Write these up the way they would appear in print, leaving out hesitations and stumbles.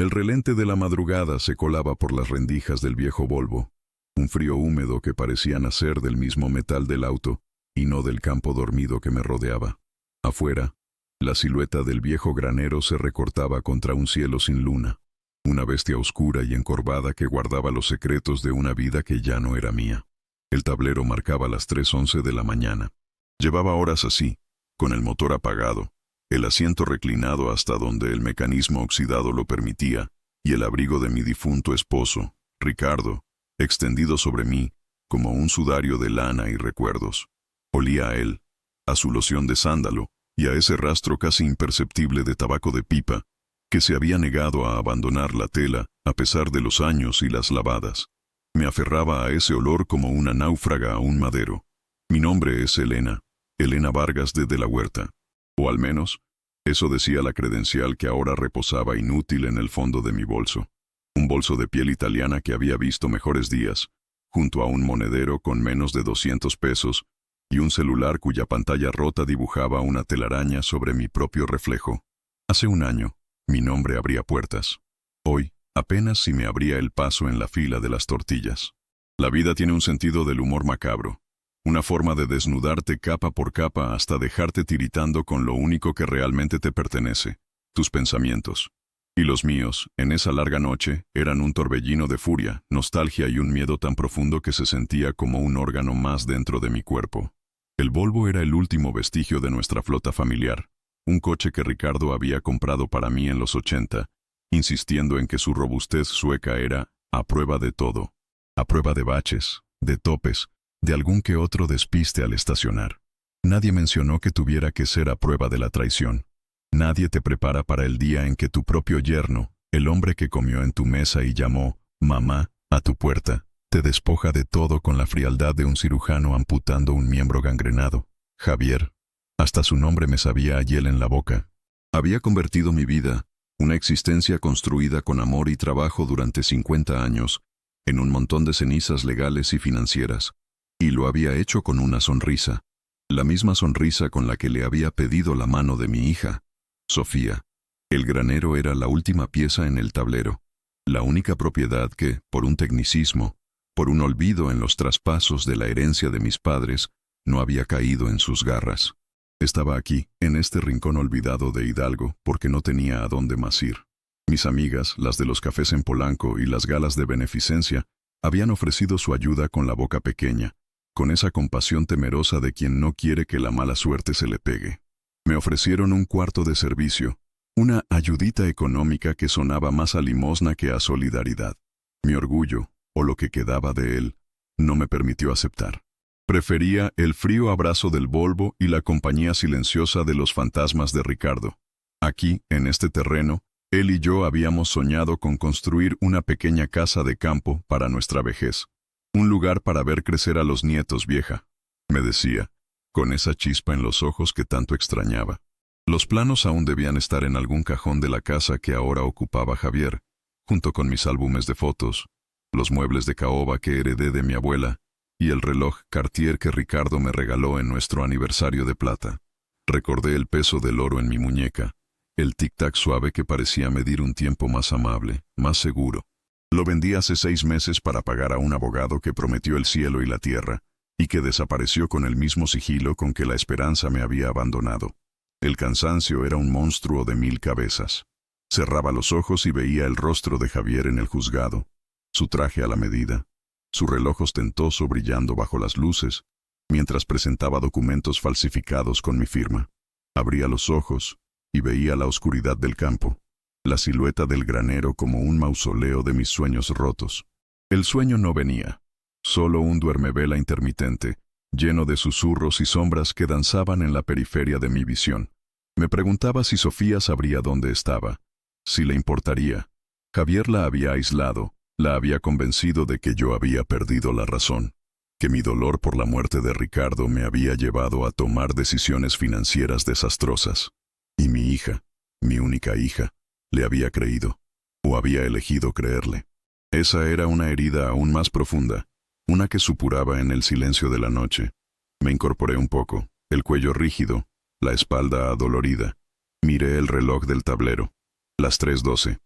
El relente de la madrugada se colaba por las rendijas del viejo Volvo, un frío húmedo que parecía nacer del mismo metal del auto y no del campo dormido que me rodeaba. Afuera, la silueta del viejo granero se recortaba contra un cielo sin luna, una bestia oscura y encorvada que guardaba los secretos de una vida que ya no era mía. El tablero marcaba las 3:11 de la mañana. Llevaba horas así, con el motor apagado, el asiento reclinado hasta donde el mecanismo oxidado lo permitía, y el abrigo de mi difunto esposo, Ricardo, extendido sobre mí, como un sudario de lana y recuerdos. Olía a él, a su loción de sándalo, y a ese rastro casi imperceptible de tabaco de pipa, que se había negado a abandonar la tela a pesar de los años y las lavadas. Me aferraba a ese olor como una náufraga a un madero. Mi nombre es Elena, Elena Vargas de la Huerta. O al menos, eso decía la credencial que ahora reposaba inútil en el fondo de mi bolso. Un bolso de piel italiana que había visto mejores días, junto a un monedero con menos de 200 pesos y un celular cuya pantalla rota dibujaba una telaraña sobre mi propio reflejo. Hace un año, mi nombre abría puertas. Hoy, apenas si me abría el paso en la fila de las tortillas. La vida tiene un sentido del humor macabro, una forma de desnudarte capa por capa hasta dejarte tiritando con lo único que realmente te pertenece, tus pensamientos. Y los míos, en esa larga noche, eran un torbellino de furia, nostalgia y un miedo tan profundo que se sentía como un órgano más dentro de mi cuerpo. El Volvo era el último vestigio de nuestra flota familiar, un coche que Ricardo había comprado para mí en los 80, insistiendo en que su robustez sueca era a prueba de todo, a prueba de baches, de topes, de algún que otro despiste al estacionar. Nadie mencionó que tuviera que ser a prueba de la traición. Nadie te prepara para el día en que tu propio yerno, el hombre que comió en tu mesa y llamó mamá a tu puerta, te despoja de todo con la frialdad de un cirujano amputando un miembro gangrenado. Javier, hasta su nombre me sabía a hiel en la boca. Había convertido mi vida, una existencia construida con amor y trabajo durante 50 años, en un montón de cenizas legales y financieras, y lo había hecho con una sonrisa, la misma sonrisa con la que le había pedido la mano de mi hija, Sofía. El granero era la última pieza en el tablero, la única propiedad que, por un tecnicismo, por un olvido en los traspasos de la herencia de mis padres, no había caído en sus garras. Estaba aquí, en este rincón olvidado de Hidalgo, porque no tenía a dónde más ir. Mis amigas, las de los cafés en Polanco y las galas de beneficencia, habían ofrecido su ayuda con la boca pequeña, con esa compasión temerosa de quien no quiere que la mala suerte se le pegue. Me ofrecieron un cuarto de servicio, una ayudita económica que sonaba más a limosna que a solidaridad. Mi orgullo, o lo que quedaba de él, no me permitió aceptar. Prefería el frío abrazo del Volvo y la compañía silenciosa de los fantasmas de Ricardo. Aquí, en este terreno, él y yo habíamos soñado con construir una pequeña casa de campo para nuestra vejez. Un lugar para ver crecer a los nietos, vieja, me decía, con esa chispa en los ojos que tanto extrañaba. Los planos aún debían estar en algún cajón de la casa que ahora ocupaba Javier, junto con mis álbumes de fotos, los muebles de caoba que heredé de mi abuela y el reloj Cartier que Ricardo me regaló en nuestro aniversario de plata. Recordé el peso del oro en mi muñeca, el tic-tac suave que parecía medir un tiempo más amable, más seguro. Lo vendí hace 6 meses para pagar a un abogado que prometió el cielo y la tierra, y que desapareció con el mismo sigilo con que la esperanza me había abandonado. El cansancio era un monstruo de 1000 cabezas. Cerraba los ojos y veía el rostro de Javier en el juzgado, su traje a la medida, su reloj ostentoso brillando bajo las luces, mientras presentaba documentos falsificados con mi firma. Abría los ojos y veía la oscuridad del campo, la silueta del granero como un mausoleo de mis sueños rotos. El sueño no venía, solo un duermevela intermitente, lleno de susurros y sombras que danzaban en la periferia de mi visión. Me preguntaba si Sofía sabría dónde estaba, si le importaría. Javier la había aislado, la había convencido de que yo había perdido la razón, que mi dolor por la muerte de Ricardo me había llevado a tomar decisiones financieras desastrosas. Y mi hija, mi única hija, le había creído, o había elegido creerle. Esa era una herida aún más profunda, una que supuraba en el silencio de la noche. Me incorporé un poco, el cuello rígido, la espalda adolorida. Miré el reloj del tablero. Las 3:12.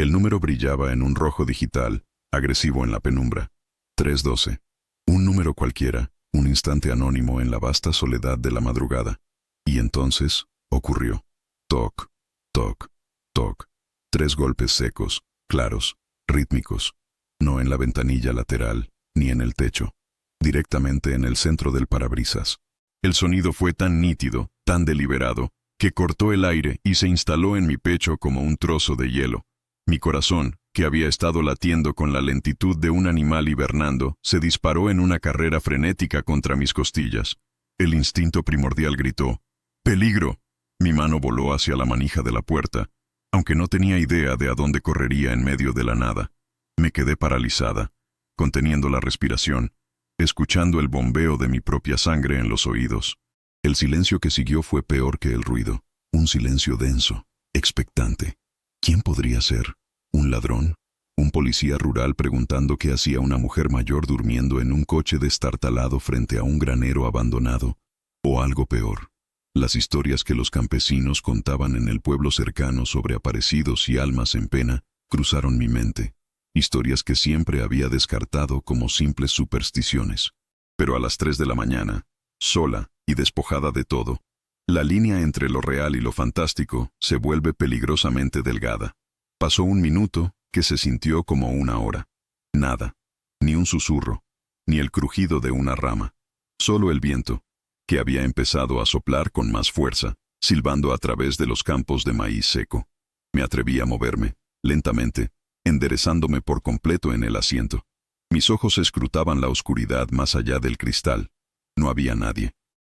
El número brillaba en un rojo digital, agresivo en la penumbra. 312. Un número cualquiera, un instante anónimo en la vasta soledad de la madrugada. Y entonces, ocurrió. Toc, toc, toc. 3 golpes secos, claros, rítmicos. No en la ventanilla lateral, ni en el techo. Directamente en el centro del parabrisas. El sonido fue tan nítido, tan deliberado, que cortó el aire y se instaló en mi pecho como un trozo de hielo. Mi corazón, que había estado latiendo con la lentitud de un animal hibernando, se disparó en una carrera frenética contra mis costillas. El instinto primordial gritó: ¡peligro! Mi mano voló hacia la manija de la puerta, aunque no tenía idea de a dónde correría en medio de la nada. Me quedé paralizada, conteniendo la respiración, escuchando el bombeo de mi propia sangre en los oídos. El silencio que siguió fue peor que el ruido, un silencio denso, expectante. ¿Quién podría ser? ¿Un ladrón? ¿Un policía rural preguntando qué hacía una mujer mayor durmiendo en un coche destartalado frente a un granero abandonado? ¿O algo peor? Las historias que los campesinos contaban en el pueblo cercano sobre aparecidos y almas en pena cruzaron mi mente. Historias que siempre había descartado como simples supersticiones. Pero a las 3 de la mañana, sola y despojada de todo, la línea entre lo real y lo fantástico se vuelve peligrosamente delgada. Pasó un minuto que se sintió como una hora. Nada, ni un susurro, ni el crujido de una rama. Solo el viento, que había empezado a soplar con más fuerza, silbando a través de los campos de maíz seco. Me atreví a moverme, lentamente, enderezándome por completo en el asiento. Mis ojos escrutaban la oscuridad más allá del cristal. No había nadie,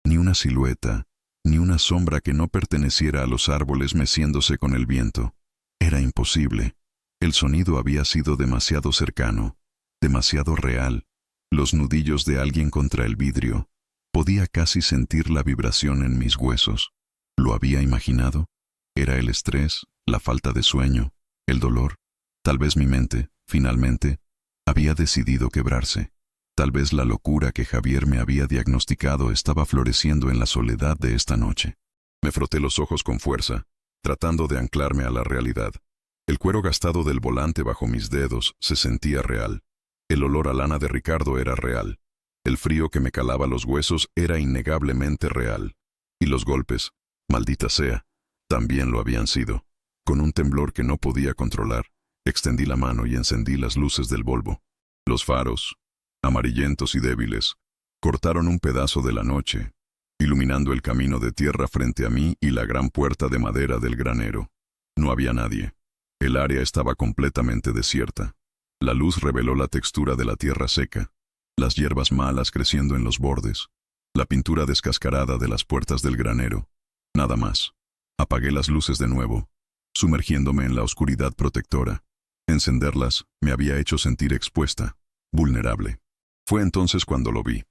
ni una silueta, ni una sombra que no perteneciera a los árboles meciéndose con el viento. Era imposible. El sonido había sido demasiado cercano, demasiado real. Los nudillos de alguien contra el vidrio. Podía casi sentir la vibración en mis huesos. ¿Lo había imaginado? Era el estrés, la falta de sueño, el dolor. Tal vez mi mente, finalmente, había decidido quebrarse. Tal vez la locura que Javier me había diagnosticado estaba floreciendo en la soledad de esta noche. Me froté los ojos con fuerza, tratando de anclarme a la realidad. El cuero gastado del volante bajo mis dedos se sentía real. El olor a lana de Ricardo era real. El frío que me calaba los huesos era innegablemente real. Y los golpes, maldita sea, también lo habían sido. Con un temblor que no podía controlar, extendí la mano y encendí las luces del Volvo. Los faros, amarillentos y débiles, cortaron un pedazo de la noche, iluminando el camino de tierra frente a mí y la gran puerta de madera del granero. No había nadie. El área estaba completamente desierta. La luz reveló la textura de la tierra seca, las hierbas malas creciendo en los bordes, la pintura descascarada de las puertas del granero. Nada más. Apagué las luces de nuevo, sumergiéndome en la oscuridad protectora. Encenderlas me había hecho sentir expuesta, vulnerable. Fue entonces cuando lo vi,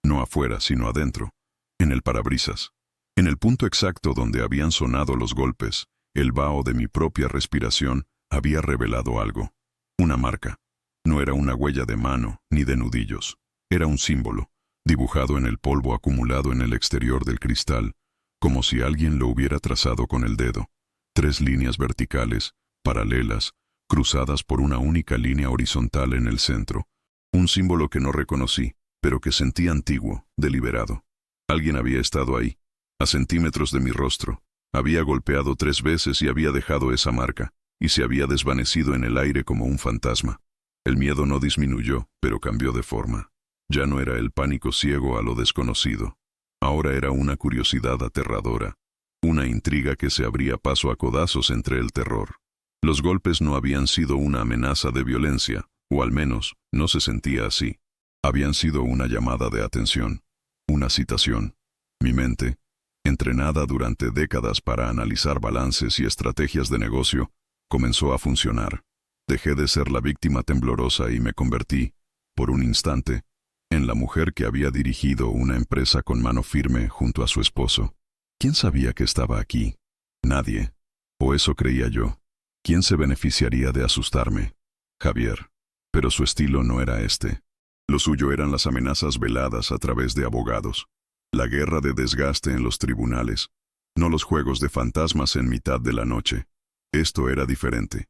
no afuera sino adentro, en el parabrisas. En el punto exacto donde habían sonado los golpes, el vaho de mi propia respiración había revelado algo. Una marca. No era una huella de mano ni de nudillos. Era un símbolo, dibujado en el polvo acumulado en el exterior del cristal, como si alguien lo hubiera trazado con el dedo. 3 líneas verticales, paralelas, cruzadas por una única línea horizontal en el centro. Un símbolo que no reconocí, pero que sentí antiguo, deliberado. Alguien había estado ahí, a centímetros de mi rostro. Había golpeado 3 veces y había dejado esa marca, y se había desvanecido en el aire como un fantasma. El miedo no disminuyó, pero cambió de forma. Ya no era el pánico ciego a lo desconocido. Ahora era una curiosidad aterradora, una intriga que se abría paso a codazos entre el terror. Los golpes no habían sido una amenaza de violencia, o al menos no se sentía así. Habían sido una llamada de atención, una citación. Mi mente, entrenada durante décadas para analizar balances y estrategias de negocio, comenzó a funcionar. Dejé de ser la víctima temblorosa y me convertí, por un instante, en la mujer que había dirigido una empresa con mano firme junto a su esposo. ¿Quién sabía que estaba aquí? Nadie. O eso creía yo. ¿Quién se beneficiaría de asustarme? Javier. Pero su estilo no era este. Lo suyo eran las amenazas veladas a través de abogados. La guerra de desgaste en los tribunales. No los juegos de fantasmas en mitad de la noche. Esto era diferente.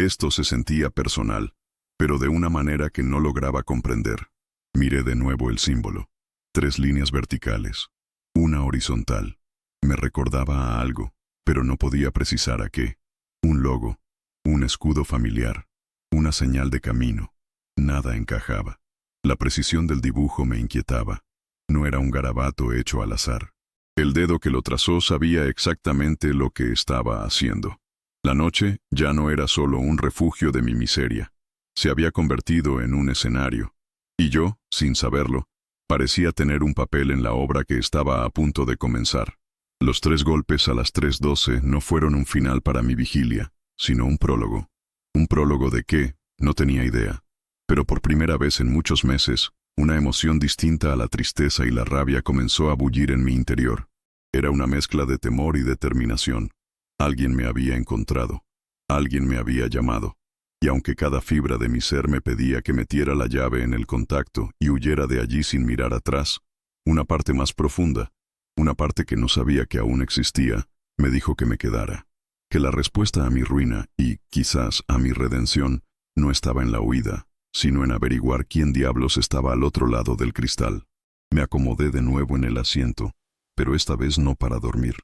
Esto se sentía personal, pero de una manera que no lograba comprender. Miré de nuevo el símbolo. 3 líneas verticales, una horizontal. Me recordaba a algo, pero no podía precisar a qué. Un logo, un escudo familiar, una señal de camino. Nada encajaba. La precisión del dibujo me inquietaba. No era un garabato hecho al azar. El dedo que lo trazó sabía exactamente lo que estaba haciendo. La noche ya no era solo un refugio de mi miseria. Se había convertido en un escenario. Y yo, sin saberlo, parecía tener un papel en la obra que estaba a punto de comenzar. Los 3 golpes a las 3:12 no fueron un final para mi vigilia, sino un prólogo. ¿Un prólogo de qué? No tenía idea. Pero por primera vez en muchos meses, una emoción distinta a la tristeza y la rabia comenzó a bullir en mi interior. Era una mezcla de temor y determinación. Alguien me había encontrado. Alguien me había llamado. Y aunque cada fibra de mi ser me pedía que metiera la llave en el contacto y huyera de allí sin mirar atrás, una parte más profunda, una parte que no sabía que aún existía, me dijo que me quedara. Que la respuesta a mi ruina y, quizás, a mi redención, no estaba en la huida, sino en averiguar quién diablos estaba al otro lado del cristal. Me acomodé de nuevo en el asiento, pero esta vez no para dormir.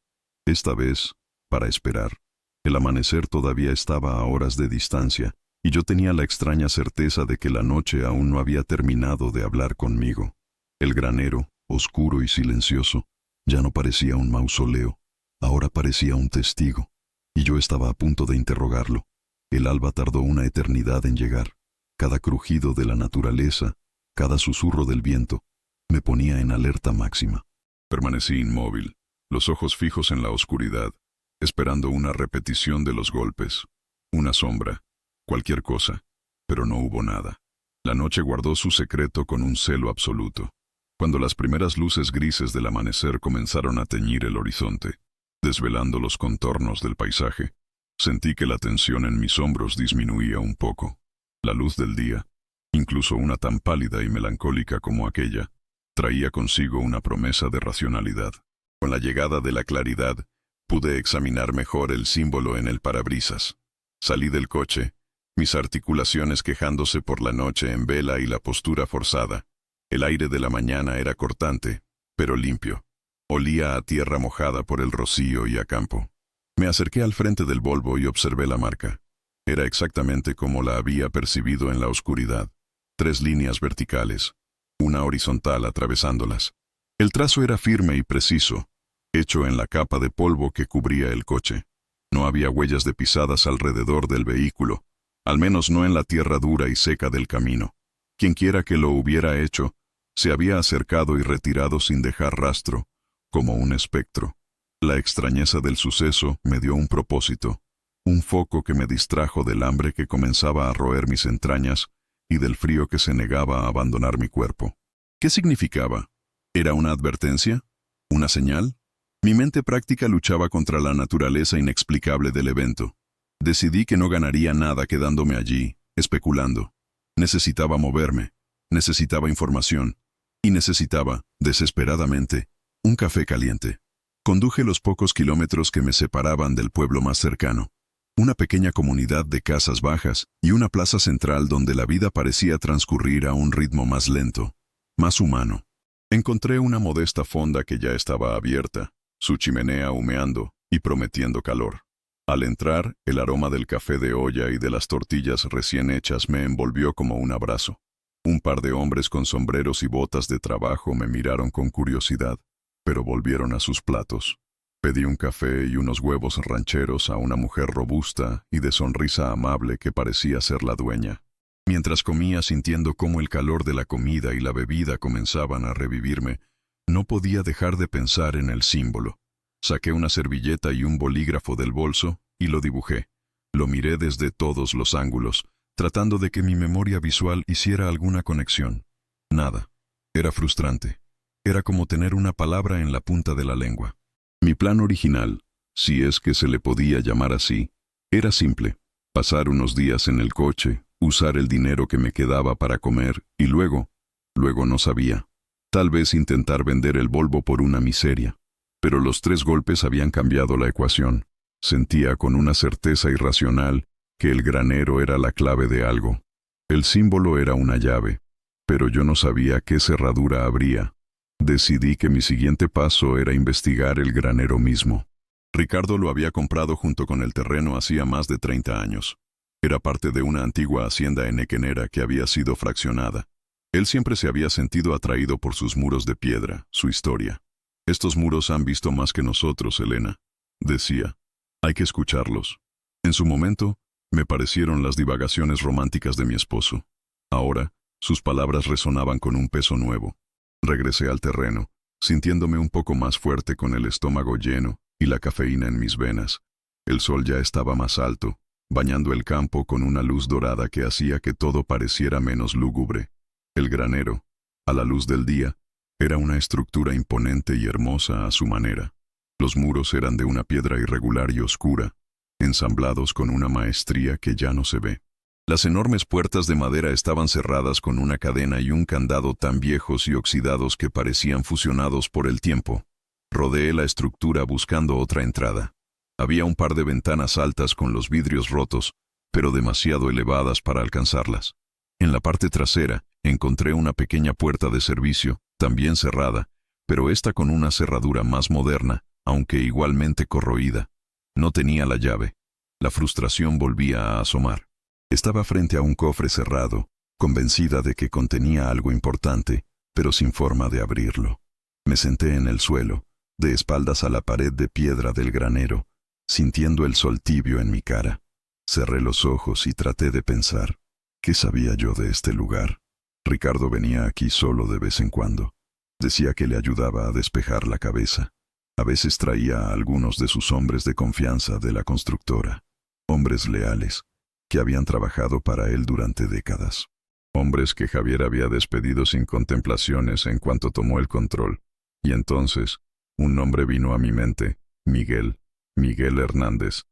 Esta vez, para esperar. El amanecer todavía estaba a horas de distancia, y yo tenía la extraña certeza de que la noche aún no había terminado de hablar conmigo. El granero, oscuro y silencioso, ya no parecía un mausoleo, ahora parecía un testigo, y yo estaba a punto de interrogarlo. El alba tardó una eternidad en llegar. Cada crujido de la naturaleza, cada susurro del viento, me ponía en alerta máxima. Permanecí inmóvil, los ojos fijos en la oscuridad, esperando una repetición de los golpes, una sombra, cualquier cosa, pero no hubo nada. La noche guardó su secreto con un celo absoluto. Cuando las primeras luces grises del amanecer comenzaron a teñir el horizonte, desvelando los contornos del paisaje, sentí que la tensión en mis hombros disminuía un poco. La luz del día, incluso una tan pálida y melancólica como aquella, traía consigo una promesa de racionalidad. Con la llegada de la claridad, pude examinar mejor el símbolo en el parabrisas. Salí del coche, mis articulaciones quejándose por la noche en vela y la postura forzada. El aire de la mañana era cortante, pero limpio. Olía a tierra mojada por el rocío y a campo. Me acerqué al frente del Volvo y observé la marca. Era exactamente como la había percibido en la oscuridad. 3 líneas verticales, una horizontal atravesándolas. El trazo era firme y preciso, hecho en la capa de polvo que cubría el coche. No había huellas de pisadas alrededor del vehículo, al menos no en la tierra dura y seca del camino. Quienquiera que lo hubiera hecho, se había acercado y retirado sin dejar rastro, como un espectro. La extrañeza del suceso me dio un propósito, un foco que me distrajo del hambre que comenzaba a roer mis entrañas y del frío que se negaba a abandonar mi cuerpo. ¿Qué significaba? ¿Era una advertencia? ¿Una señal? Mi mente práctica luchaba contra la naturaleza inexplicable del evento. Decidí que no ganaría nada quedándome allí, especulando. Necesitaba moverme, necesitaba información, y necesitaba, desesperadamente, un café caliente. Conduje los pocos kilómetros que me separaban del pueblo más cercano, una pequeña comunidad de casas bajas y una plaza central donde la vida parecía transcurrir a un ritmo más lento, más humano. Encontré una modesta fonda que ya estaba abierta, su chimenea humeando y prometiendo calor. Al entrar, el aroma del café de olla y de las tortillas recién hechas me envolvió como un abrazo. Un par de hombres con sombreros y botas de trabajo me miraron con curiosidad, pero volvieron a sus platos. Pedí un café y unos huevos rancheros a una mujer robusta y de sonrisa amable que parecía ser la dueña. Mientras comía sintiendo cómo el calor de la comida y la bebida comenzaban a revivirme, no podía dejar de pensar en el símbolo. Saqué una servilleta y un bolígrafo del bolso y lo dibujé. Lo miré desde todos los ángulos, tratando de que mi memoria visual hiciera alguna conexión. Nada. Era frustrante. Era como tener una palabra en la punta de la lengua. Mi plan original, si es que se le podía llamar así, era simple. Pasar unos días en el coche, usar el dinero que me quedaba para comer y luego no sabía. Tal vez intentar vender el Volvo por una miseria. Pero los 3 golpes habían cambiado la ecuación. Sentía con una certeza irracional que el granero era la clave de algo. El símbolo era una llave, pero yo no sabía qué cerradura habría. Decidí que mi siguiente paso era investigar el granero mismo. Ricardo lo había comprado junto con el terreno hacía más de 30 años. Era parte de una antigua hacienda enequenera que había sido fraccionada. Él siempre se había sentido atraído por sus muros de piedra, su historia. «Estos muros han visto más que nosotros, Elena», decía. «Hay que escucharlos». En su momento, me parecieron las divagaciones románticas de mi esposo. Ahora, sus palabras resonaban con un peso nuevo. Regresé al terreno, sintiéndome un poco más fuerte con el estómago lleno y la cafeína en mis venas. El sol ya estaba más alto, bañando el campo con una luz dorada que hacía que todo pareciera menos lúgubre. El granero, a la luz del día, era una estructura imponente y hermosa a su manera. Los muros eran de una piedra irregular y oscura, ensamblados con una maestría que ya no se ve. Las enormes puertas de madera estaban cerradas con una cadena y un candado tan viejos y oxidados que parecían fusionados por el tiempo. Rodeé la estructura buscando otra entrada. Había un par de ventanas altas con los vidrios rotos, pero demasiado elevadas para alcanzarlas. En la parte trasera, encontré una pequeña puerta de servicio, también cerrada, pero esta con una cerradura más moderna, aunque igualmente corroída. No tenía la llave. La frustración volvía a asomar. Estaba frente a un cofre cerrado, convencida de que contenía algo importante, pero sin forma de abrirlo. Me senté en el suelo, de espaldas a la pared de piedra del granero, sintiendo el sol tibio en mi cara. Cerré los ojos y traté de pensar. ¿Qué sabía yo de este lugar? Ricardo venía aquí solo de vez en cuando. Decía que le ayudaba a despejar la cabeza. A veces traía a algunos de sus hombres de confianza de la constructora, hombres leales, que habían trabajado para él durante décadas. Hombres que Javier había despedido sin contemplaciones en cuanto tomó el control. Y entonces, un nombre vino a mi mente: Miguel Hernández.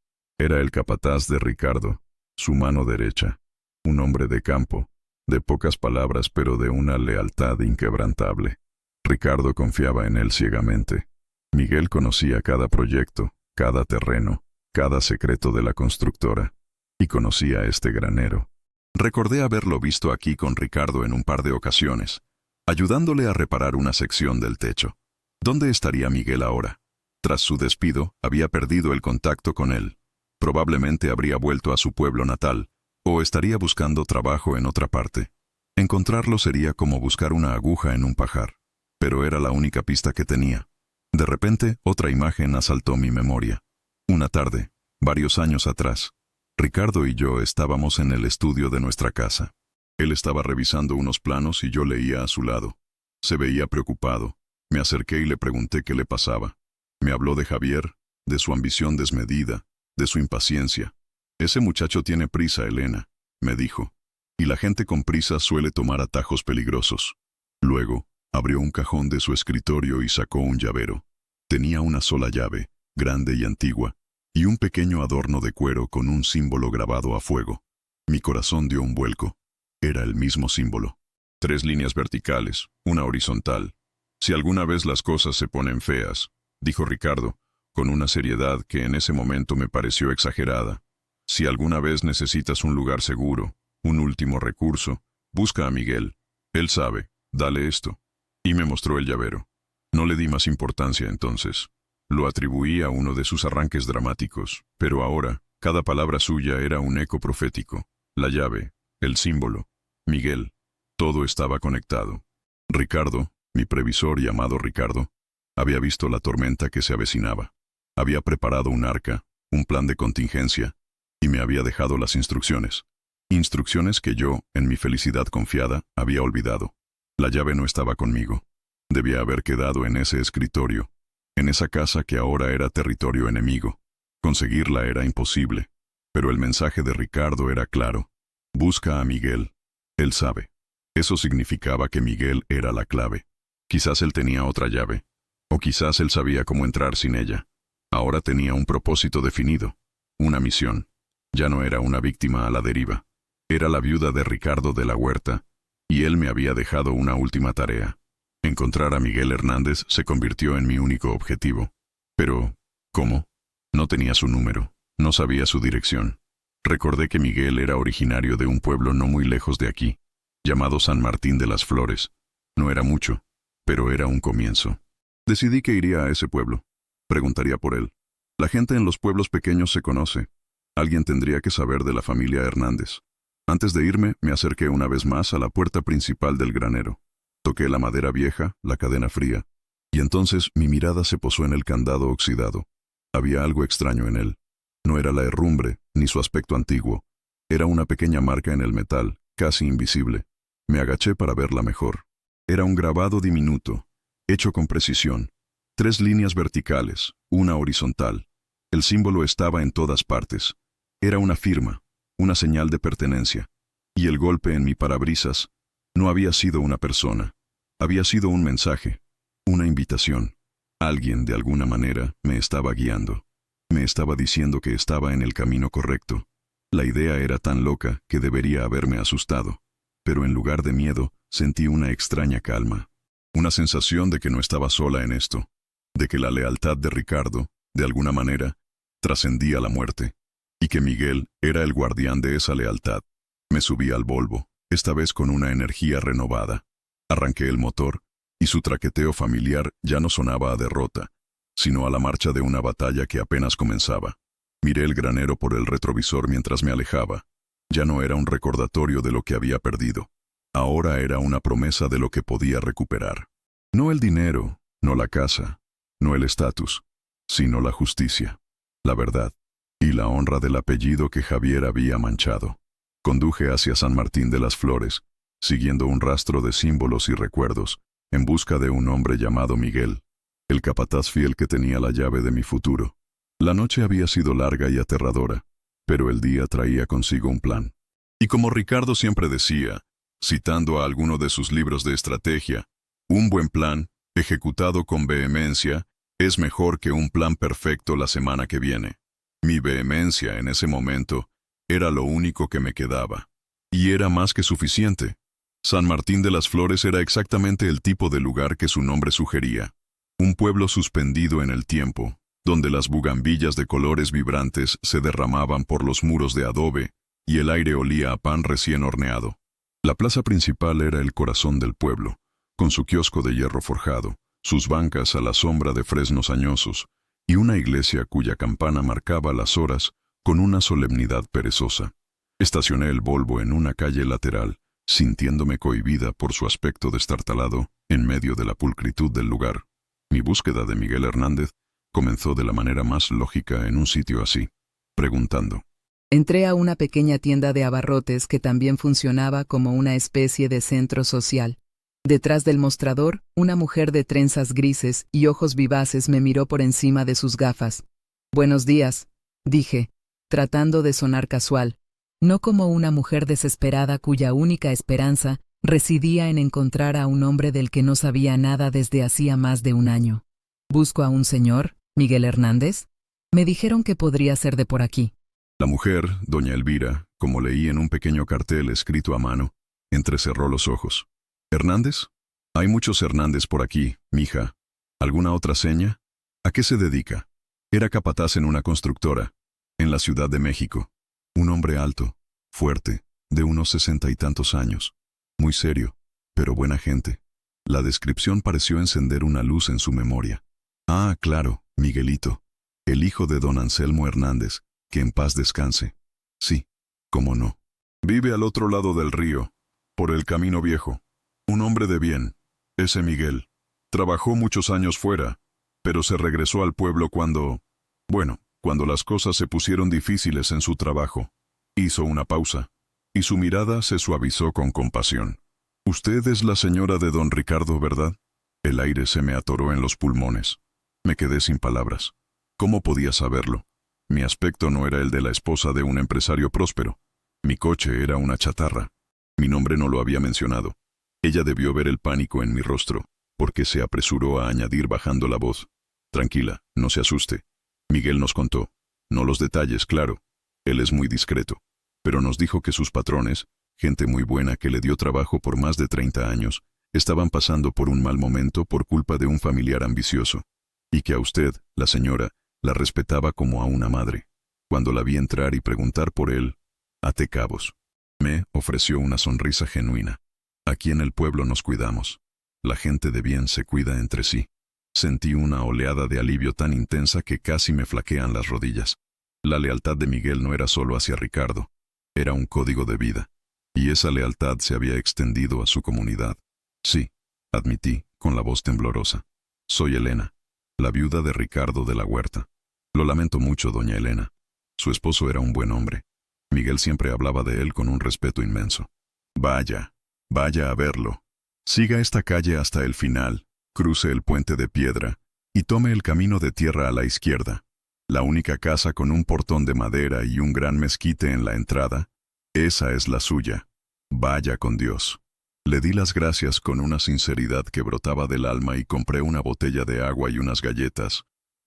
Era el capataz de Ricardo, su mano derecha. Un hombre de campo, de pocas palabras pero de una lealtad inquebrantable. Ricardo confiaba en él ciegamente. Miguel conocía cada proyecto, cada terreno, cada secreto de la constructora, y conocía este granero. Recordé haberlo visto aquí con Ricardo en un par de ocasiones, ayudándole a reparar una sección del techo. ¿Dónde estaría Miguel ahora? Tras su despido, había perdido el contacto con él. Probablemente habría vuelto a su pueblo natal, o estaría buscando trabajo en otra parte. Encontrarlo sería como buscar una aguja en un pajar, pero era la única pista que tenía. De repente, otra imagen asaltó mi memoria. Una tarde, varios años atrás, Ricardo y yo estábamos en el estudio de nuestra casa. Él estaba revisando unos planos y yo leía a su lado. Se veía preocupado. Me acerqué y le pregunté qué le pasaba. Me habló de Javier, de su ambición desmedida, de su impaciencia. «Ese muchacho tiene prisa, Elena», me dijo, «y la gente con prisa suele tomar atajos peligrosos». Luego, abrió un cajón de su escritorio y sacó un llavero. Tenía una sola llave, grande y antigua, y un pequeño adorno de cuero con un símbolo grabado a fuego. Mi corazón dio un vuelco. Era el mismo símbolo. 3 líneas verticales, una horizontal. «Si alguna vez las cosas se ponen feas», dijo Ricardo, con una seriedad que en ese momento me pareció exagerada. «Si alguna vez necesitas un lugar seguro, un último recurso, busca a Miguel. Él sabe, dale esto». Y me mostró el llavero. No le di más importancia entonces. Lo atribuí a uno de sus arranques dramáticos, pero ahora, cada palabra suya era un eco profético. La llave, el símbolo, Miguel, todo estaba conectado. Ricardo, mi previsor y amado Ricardo, había visto la tormenta que se avecinaba. Había preparado un arca, un plan de contingencia, y me había dejado las instrucciones. Instrucciones que yo, en mi felicidad confiada, había olvidado. La llave no estaba conmigo. Debía haber quedado en ese escritorio, en esa casa que ahora era territorio enemigo. Conseguirla era imposible, pero el mensaje de Ricardo era claro. Busca a Miguel. Él sabe. Eso significaba que Miguel era la clave. Quizás él tenía otra llave, o quizás él sabía cómo entrar sin ella. Ahora tenía un propósito definido, una misión. Ya no era una víctima a la deriva. Era la viuda de Ricardo de la Huerta, y él me había dejado una última tarea. Encontrar a Miguel Hernández se convirtió en mi único objetivo. Pero, ¿cómo? No tenía su número, no sabía su dirección. Recordé que Miguel era originario de un pueblo no muy lejos de aquí, llamado San Martín de las Flores. No era mucho, pero era un comienzo. Decidí que iría a ese pueblo. Preguntaría por él. La gente en los pueblos pequeños se conoce. Alguien tendría que saber de la familia Hernández. Antes de irme, me acerqué una vez más a la puerta principal del granero. Toqué la madera vieja, la cadena fría, y entonces mi mirada se posó en el candado oxidado. Había algo extraño en él. No era la herrumbre, ni su aspecto antiguo. Era una pequeña marca en el metal, casi invisible. Me agaché para verla mejor. Era un grabado diminuto, hecho con precisión. 3 líneas verticales, una horizontal. El símbolo estaba en todas partes. Era una firma, una señal de pertenencia. Y el golpe en mi parabrisas no había sido una persona. Había sido un mensaje, una invitación. Alguien, de alguna manera, me estaba guiando. Me estaba diciendo que estaba en el camino correcto. La idea era tan loca que debería haberme asustado. Pero en lugar de miedo, sentí una extraña calma. Una sensación de que no estaba sola en esto. De que la lealtad de Ricardo, de alguna manera, trascendía la muerte. Y que Miguel era el guardián de esa lealtad. Me subí al Volvo, esta vez con una energía renovada. Arranqué el motor, y su traqueteo familiar ya no sonaba a derrota, sino a la marcha de una batalla que apenas comenzaba. Miré el granero por el retrovisor mientras me alejaba. Ya no era un recordatorio de lo que había perdido. Ahora era una promesa de lo que podía recuperar. No el dinero, no la casa, no el estatus, sino la justicia, la verdad y la honra del apellido que Javier había manchado. Conduje hacia San Martín de las Flores, siguiendo un rastro de símbolos y recuerdos, en busca de un hombre llamado Miguel, el capataz fiel que tenía la llave de mi futuro. La noche había sido larga y aterradora, pero el día traía consigo un plan. Y como Ricardo siempre decía, citando a alguno de sus libros de estrategia, un buen plan, ejecutado con vehemencia, es mejor que un plan perfecto la semana que viene. Mi vehemencia en ese momento era lo único que me quedaba. Y era más que suficiente. San Martín de las Flores era exactamente el tipo de lugar que su nombre sugería. Un pueblo suspendido en el tiempo, donde las bugambillas de colores vibrantes se derramaban por los muros de adobe y el aire olía a pan recién horneado. La plaza principal era el corazón del pueblo, con su kiosco de hierro forjado, sus bancas a la sombra de fresnos añosos, y una iglesia cuya campana marcaba las horas con una solemnidad perezosa. Estacioné el Volvo en una calle lateral, sintiéndome cohibida por su aspecto destartalado en medio de la pulcritud del lugar. Mi búsqueda de Miguel Hernández comenzó de la manera más lógica en un sitio así, preguntando. Entré a una pequeña tienda de abarrotes que también funcionaba como una especie de centro social. Detrás del mostrador, una mujer de trenzas grises y ojos vivaces me miró por encima de sus gafas. «Buenos días», dije, tratando de sonar casual, no como una mujer desesperada cuya única esperanza residía en encontrar a un hombre del que no sabía nada desde hacía más de un año. «¿Busco a un señor, Miguel Hernández?» Me dijeron que podría ser de por aquí. La mujer, doña Elvira, como leí en un pequeño cartel escrito a mano, entrecerró los ojos. «¿Hernández? Hay muchos Hernández por aquí, mija. ¿Alguna otra seña? ¿A qué se dedica?» Era capataz en una constructora, en la Ciudad de México. Un hombre alto, fuerte, de unos 60 y tantos años. Muy serio, pero buena gente. La descripción pareció encender una luz en su memoria. Ah, claro, Miguelito, el hijo de don Anselmo Hernández, que en paz descanse. Sí, cómo no. Vive al otro lado del río, por el camino viejo. Un hombre de bien, ese Miguel. Trabajó muchos años fuera, pero se regresó al pueblo cuando las cosas se pusieron difíciles en su trabajo. Hizo una pausa, y su mirada se suavizó con compasión. «Usted es la señora de don Ricardo, ¿verdad?» El aire se me atoró en los pulmones. Me quedé sin palabras. ¿Cómo podía saberlo? Mi aspecto no era el de la esposa de un empresario próspero. Mi coche era una chatarra. Mi nombre no lo había mencionado. Ella debió ver el pánico en mi rostro, porque se apresuró a añadir bajando la voz. «Tranquila, no se asuste. Miguel nos contó. No los detalles, claro. Él es muy discreto. Pero nos dijo que sus patrones, gente muy buena que le dio trabajo por más de 30 años, estaban pasando por un mal momento por culpa de un familiar ambicioso. Y que a usted, la señora, la respetaba como a una madre. Cuando la vi entrar y preguntar por él, até cabos. Me ofreció una sonrisa genuina. Aquí en el pueblo nos cuidamos. La gente de bien se cuida entre sí. Sentí una oleada de alivio tan intensa que casi me flaquean las rodillas. La lealtad de Miguel no era solo hacia Ricardo, era un código de vida. Y esa lealtad se había extendido a su comunidad. Sí, admití, con la voz temblorosa. Soy Elena, la viuda de Ricardo de la Huerta. Lo lamento mucho, doña Elena. Su esposo era un buen hombre. Miguel siempre hablaba de él con un respeto inmenso. Vaya a verlo. Siga esta calle hasta el final, cruce el puente de piedra y tome el camino de tierra a la izquierda. La única casa con un portón de madera y un gran mezquite en la entrada, esa es la suya. Vaya con Dios. Le di las gracias con una sinceridad que brotaba del alma y compré una botella de agua y unas galletas,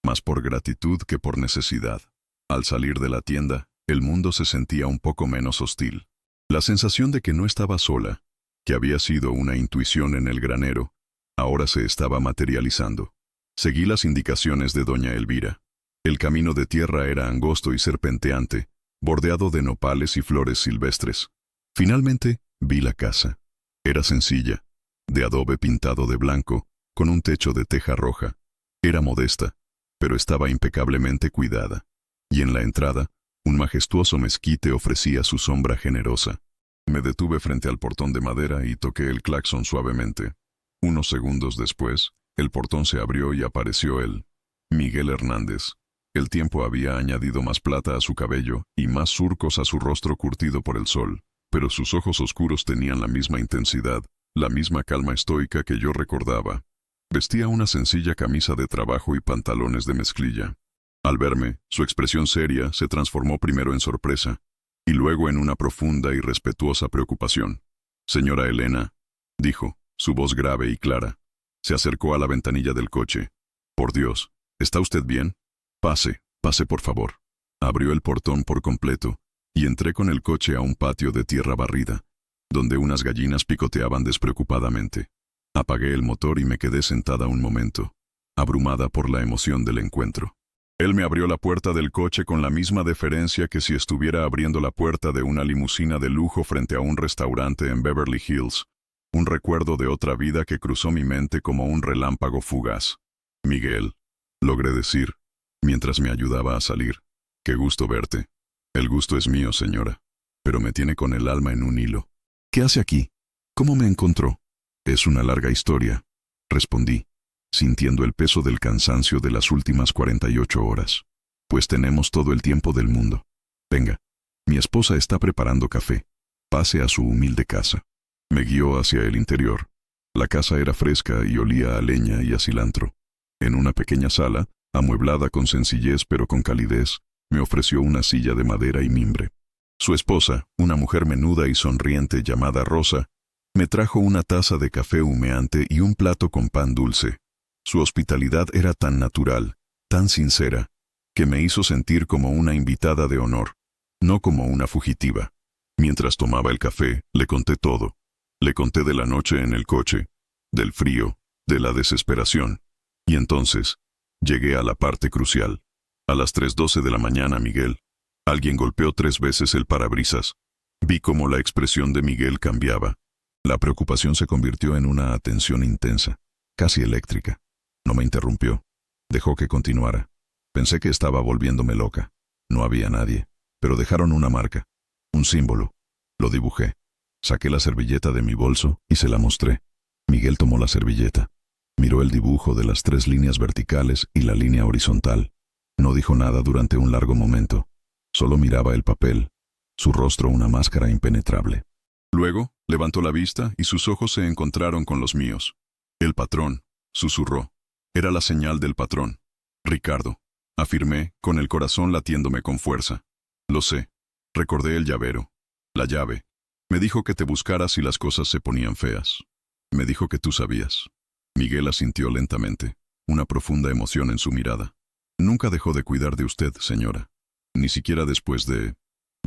más por gratitud que por necesidad. Al salir de la tienda, el mundo se sentía un poco menos hostil. La sensación de que no estaba sola, que había sido una intuición en el granero, ahora se estaba materializando. Seguí las indicaciones de doña Elvira. El camino de tierra era angosto y serpenteante, bordeado de nopales y flores silvestres. Finalmente, vi la casa. Era sencilla, de adobe pintado de blanco, con un techo de teja roja. Era modesta, pero estaba impecablemente cuidada. Y en la entrada, un majestuoso mezquite ofrecía su sombra generosa. Me detuve frente al portón de madera y toqué el claxon suavemente. Unos segundos después, el portón se abrió y apareció él, Miguel Hernández. El tiempo había añadido más plata a su cabello y más surcos a su rostro curtido por el sol, pero sus ojos oscuros tenían la misma intensidad, la misma calma estoica que yo recordaba. Vestía una sencilla camisa de trabajo y pantalones de mezclilla. Al verme, su expresión seria se transformó primero en sorpresa, y luego en una profunda y respetuosa preocupación. «Señora Elena», dijo, su voz grave y clara. Se acercó a la ventanilla del coche. «Por Dios, ¿está usted bien? Pase por favor». Abrió el portón por completo, y entré con el coche a un patio de tierra barrida, donde unas gallinas picoteaban despreocupadamente. Apagué el motor y me quedé sentada un momento, abrumada por la emoción del encuentro. Él me abrió la puerta del coche con la misma deferencia que si estuviera abriendo la puerta de una limusina de lujo frente a un restaurante en Beverly Hills, un recuerdo de otra vida que cruzó mi mente como un relámpago fugaz. «Miguel», logré decir, mientras me ayudaba a salir, «qué gusto verte». «El gusto es mío, señora, pero me tiene con el alma en un hilo». «¿Qué hace aquí? ¿Cómo me encontró?» «Es una larga historia», respondí, sintiendo el peso del cansancio de las últimas 48 horas. «Pues tenemos todo el tiempo del mundo. Venga, mi esposa está preparando café. Pase a su humilde casa». Me guió hacia el interior. La casa era fresca y olía a leña y a cilantro. En una pequeña sala, amueblada con sencillez pero con calidez, me ofreció una silla de madera y mimbre. Su esposa, una mujer menuda y sonriente llamada Rosa, me trajo una taza de café humeante y un plato con pan dulce. Su hospitalidad era tan natural, tan sincera, que me hizo sentir como una invitada de honor, no como una fugitiva. Mientras tomaba el café, le conté todo. Le conté de la noche en el coche, del frío, de la desesperación. Y entonces, llegué a la parte crucial. A las 3:12 de la mañana, Miguel. Alguien golpeó 3 veces el parabrisas. Vi cómo la expresión de Miguel cambiaba. La preocupación se convirtió en una atención intensa, casi eléctrica. No me interrumpió. Dejó que continuara. Pensé que estaba volviéndome loca. No había nadie, pero dejaron una marca, un símbolo. Lo dibujé. Saqué la servilleta de mi bolso y se la mostré. Miguel tomó la servilleta. Miró el dibujo de las 3 líneas verticales y la línea horizontal. No dijo nada durante un largo momento. Solo miraba el papel, su rostro una máscara impenetrable. Luego, levantó la vista y sus ojos se encontraron con los míos. «El patrón», susurró. Era la señal del patrón. «Ricardo», afirmé, con el corazón latiéndome con fuerza. «Lo sé». Recordé el llavero. La llave. Me dijo que te buscara si las cosas se ponían feas. Me dijo que tú sabías. Miguel asintió lentamente, una profunda emoción en su mirada. Nunca dejó de cuidar de usted, señora. Ni siquiera después de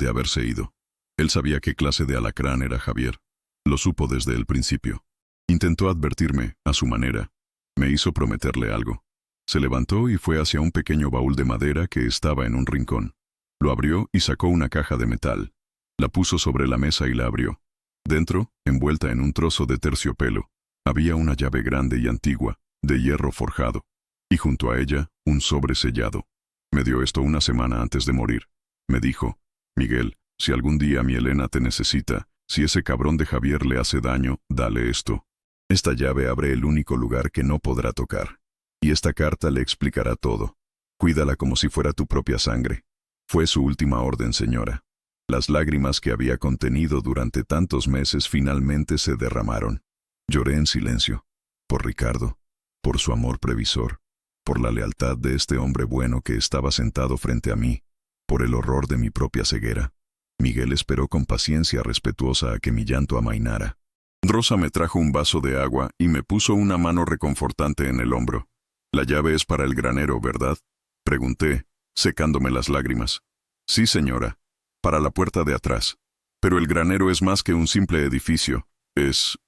haberse ido. Él sabía qué clase de alacrán era Javier. Lo supo desde el principio. Intentó advertirme, a su manera. Me hizo prometerle algo. Se levantó y fue hacia un pequeño baúl de madera que estaba en un rincón. Lo abrió y sacó una caja de metal. La puso sobre la mesa y la abrió. Dentro, envuelta en un trozo de terciopelo, había una llave grande y antigua, de hierro forjado, y junto a ella, un sobre sellado. Me dio esto una semana antes de morir. Me dijo: Miguel, si algún día mi Elena te necesita, si ese cabrón de Javier le hace daño, dale esto. Esta llave abre el único lugar que no podrá tocar. Y esta carta le explicará todo. Cuídala como si fuera tu propia sangre. Fue su última orden, señora. Las lágrimas que había contenido durante tantos meses finalmente se derramaron. Lloré en silencio. Por Ricardo. Por su amor previsor. Por la lealtad de este hombre bueno que estaba sentado frente a mí. Por el horror de mi propia ceguera. Miguel esperó con paciencia respetuosa a que mi llanto amainara. Rosa me trajo un vaso de agua y me puso una mano reconfortante en el hombro. «La llave es para el granero, ¿verdad?», pregunté, secándome las lágrimas. «Sí, señora, para la puerta de atrás. Pero el granero es más que un simple edificio. Es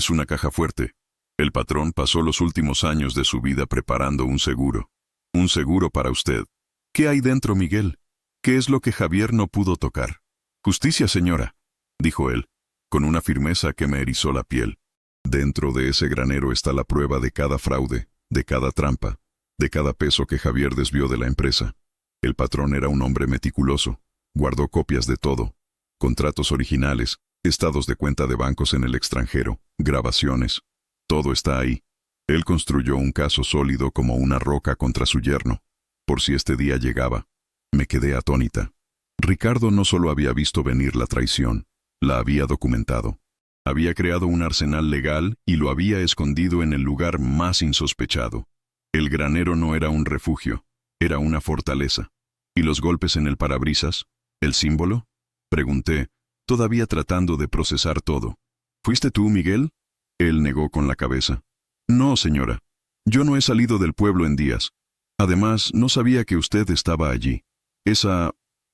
una caja fuerte. El patrón pasó los últimos años de su vida preparando un seguro. Un seguro para usted. ¿Qué hay dentro, Miguel? ¿Qué es lo que Javier no pudo tocar?» «Justicia, señora», dijo él, con una firmeza que me erizó la piel. «Dentro de ese granero está la prueba de cada fraude, de cada trampa, de cada peso que Javier desvió de la empresa. El patrón era un hombre meticuloso. Guardó copias de todo. Contratos originales, estados de cuenta de bancos en el extranjero, grabaciones. Todo está ahí. Él construyó un caso sólido como una roca contra su yerno. Por si este día llegaba. Me quedé atónita. Ricardo no solo había visto venir la traición, la había documentado. Había creado un arsenal legal y lo había escondido en el lugar más insospechado. El granero no era un refugio, era una fortaleza. ¿Y los golpes en el parabrisas? ¿El símbolo?, pregunté, todavía tratando de procesar todo. ¿Fuiste tú, Miguel?, él negó con la cabeza. No, señora. Yo no he salido del pueblo en días. Además, no sabía que usted estaba allí. Esa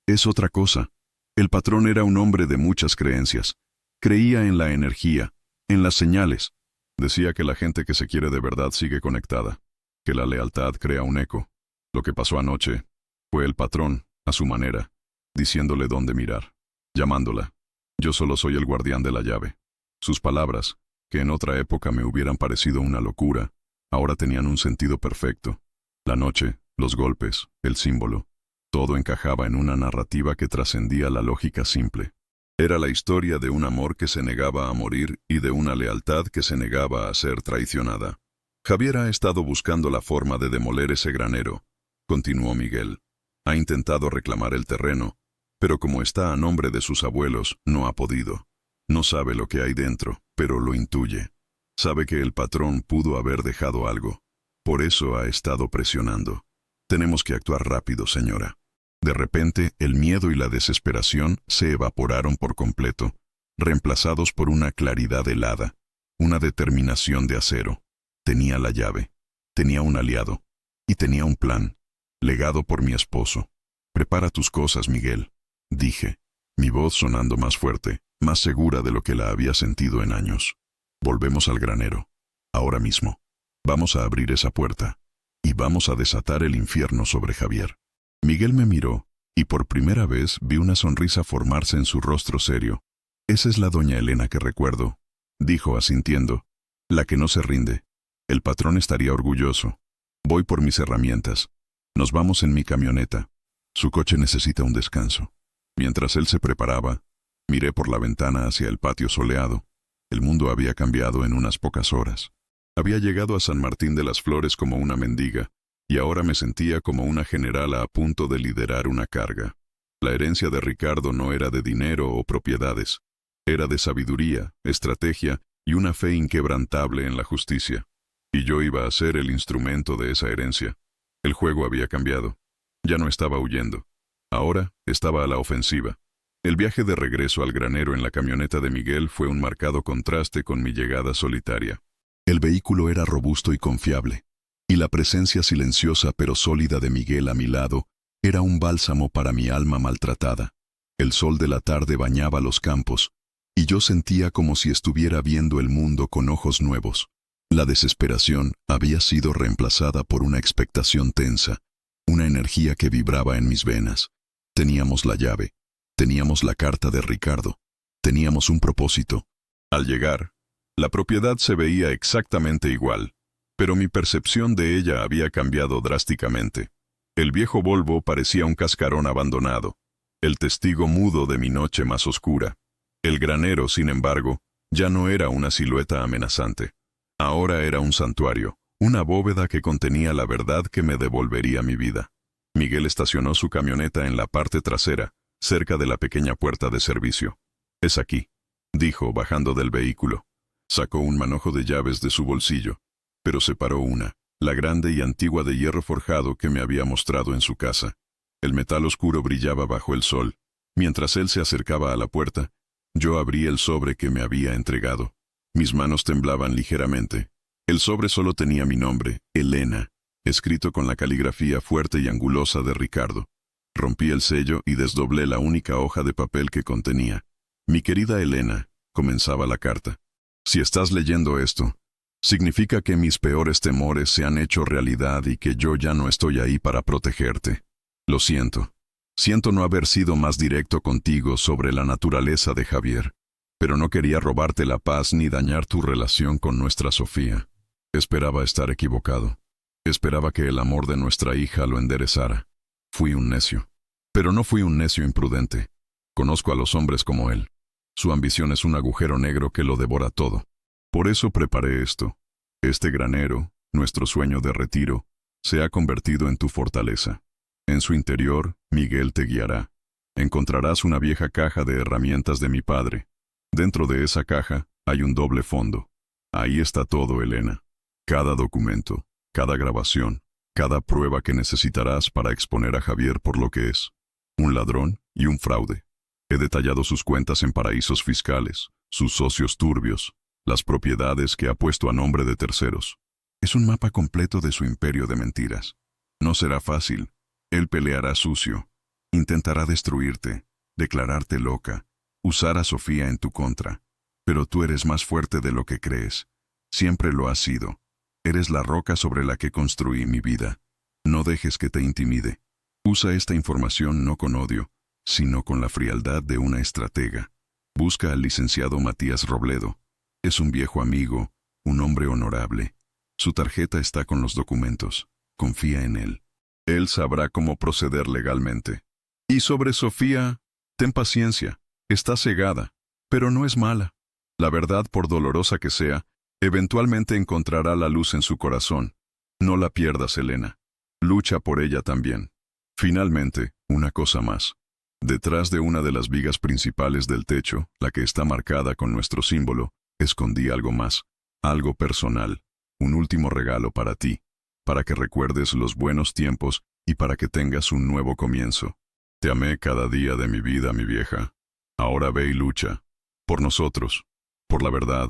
es otra cosa. El patrón era un hombre de muchas creencias. Creía en la energía, en las señales. Decía que la gente que se quiere de verdad sigue conectada, que la lealtad crea un eco. Lo que pasó anoche fue el patrón, a su manera, diciéndole dónde mirar, llamándola. Yo solo soy el guardián de la llave. Sus palabras, que en otra época me hubieran parecido una locura, ahora tenían un sentido perfecto. La noche, los golpes, el símbolo, todo encajaba en una narrativa que trascendía la lógica simple. Era la historia de un amor que se negaba a morir y de una lealtad que se negaba a ser traicionada. Javier ha estado buscando la forma de demoler ese granero, continuó Miguel. Ha intentado reclamar el terreno, pero como está a nombre de sus abuelos, no ha podido. No sabe lo que hay dentro, pero lo intuye. Sabe que el patrón pudo haber dejado algo. Por eso ha estado presionando. Tenemos que actuar rápido, señora. De repente, el miedo y la desesperación se evaporaron por completo, reemplazados por una claridad helada, una determinación de acero. Tenía la llave, tenía un aliado, y tenía un plan, legado por mi esposo. Prepara tus cosas, Miguel, dije, mi voz sonando más fuerte, más segura de lo que la había sentido en años. Volvemos al granero, ahora mismo. Vamos a abrir esa puerta, y vamos a desatar el infierno sobre Javier. Miguel me miró, y por primera vez vi una sonrisa formarse en su rostro serio. Esa es la doña Elena que recuerdo, dijo asintiendo, la que no se rinde. El patrón estaría orgulloso. Voy por mis herramientas. Nos vamos en mi camioneta. Su coche necesita un descanso. Mientras él se preparaba, miré por la ventana hacia el patio soleado. El mundo había cambiado en unas pocas horas. Había llegado a San Martín de las Flores como una mendiga, y ahora me sentía como una generala a punto de liderar una carga. La herencia de Ricardo no era de dinero o propiedades. Era de sabiduría, estrategia y una fe inquebrantable en la justicia. Y yo iba a ser el instrumento de esa herencia. El juego había cambiado. Ya no estaba huyendo. Ahora estaba a la ofensiva. El viaje de regreso al granero en la camioneta de Miguel fue un marcado contraste con mi llegada solitaria. El vehículo era robusto y confiable, y la presencia silenciosa pero sólida de Miguel a mi lado era un bálsamo para mi alma maltratada. El sol de la tarde bañaba los campos, y yo sentía como si estuviera viendo el mundo con ojos nuevos. La desesperación había sido reemplazada por una expectación tensa, una energía que vibraba en mis venas. Teníamos la llave, teníamos la carta de Ricardo, teníamos un propósito. Al llegar, la propiedad se veía exactamente igual, pero mi percepción de ella había cambiado drásticamente. El viejo Volvo parecía un cascarón abandonado, el testigo mudo de mi noche más oscura. El granero, sin embargo, ya no era una silueta amenazante. Ahora era un santuario, una bóveda que contenía la verdad que me devolvería mi vida. Miguel estacionó su camioneta en la parte trasera, cerca de la pequeña puerta de servicio. «Es aquí», dijo, bajando del vehículo. Sacó un manojo de llaves de su bolsillo, pero separó una, la grande y antigua de hierro forjado que me había mostrado en su casa. El metal oscuro brillaba bajo el sol. Mientras él se acercaba a la puerta, yo abrí el sobre que me había entregado. Mis manos temblaban ligeramente. El sobre solo tenía mi nombre, Elena, escrito con la caligrafía fuerte y angulosa de Ricardo. Rompí el sello y desdoblé la única hoja de papel que contenía. «Mi querida Elena», comenzaba la carta, «si estás leyendo esto, significa que mis peores temores se han hecho realidad y que yo ya no estoy ahí para protegerte. Lo siento. Siento no haber sido más directo contigo sobre la naturaleza de Javier, pero no quería robarte la paz ni dañar tu relación con nuestra Sofía. Esperaba estar equivocado. Esperaba que el amor de nuestra hija lo enderezara. Fui un necio. Pero no fui un necio imprudente. Conozco a los hombres como él. Su ambición es un agujero negro que lo devora todo. Por eso preparé esto. Este granero, nuestro sueño de retiro, se ha convertido en tu fortaleza. En su interior, Miguel te guiará. Encontrarás una vieja caja de herramientas de mi padre. Dentro de esa caja hay un doble fondo. Ahí está todo, Elena. Cada documento, cada grabación, cada prueba que necesitarás para exponer a Javier por lo que es. Un ladrón y un fraude. He detallado sus cuentas en paraísos fiscales, sus socios turbios, las propiedades que ha puesto a nombre de terceros. Es un mapa completo de su imperio de mentiras. No será fácil. Él peleará sucio. Intentará destruirte, declararte loca, usar a Sofía en tu contra. Pero tú eres más fuerte de lo que crees. Siempre lo has sido. Eres la roca sobre la que construí mi vida. No dejes que te intimide. Usa esta información no con odio, sino con la frialdad de una estratega. Busca al licenciado Matías Robledo. Es un viejo amigo, un hombre honorable. Su tarjeta está con los documentos. Confía en él. Él sabrá cómo proceder legalmente. Y sobre Sofía, ten paciencia. Está cegada, pero no es mala. La verdad, por dolorosa que sea, eventualmente encontrará la luz en su corazón. No la pierdas, Elena. Lucha por ella también. Finalmente, una cosa más. Detrás de una de las vigas principales del techo, la que está marcada con nuestro símbolo, escondí algo más, algo personal, un último regalo para ti, para que recuerdes los buenos tiempos y para que tengas un nuevo comienzo. Te amé cada día de mi vida, mi vieja. Ahora ve y lucha. Por nosotros. Por la verdad.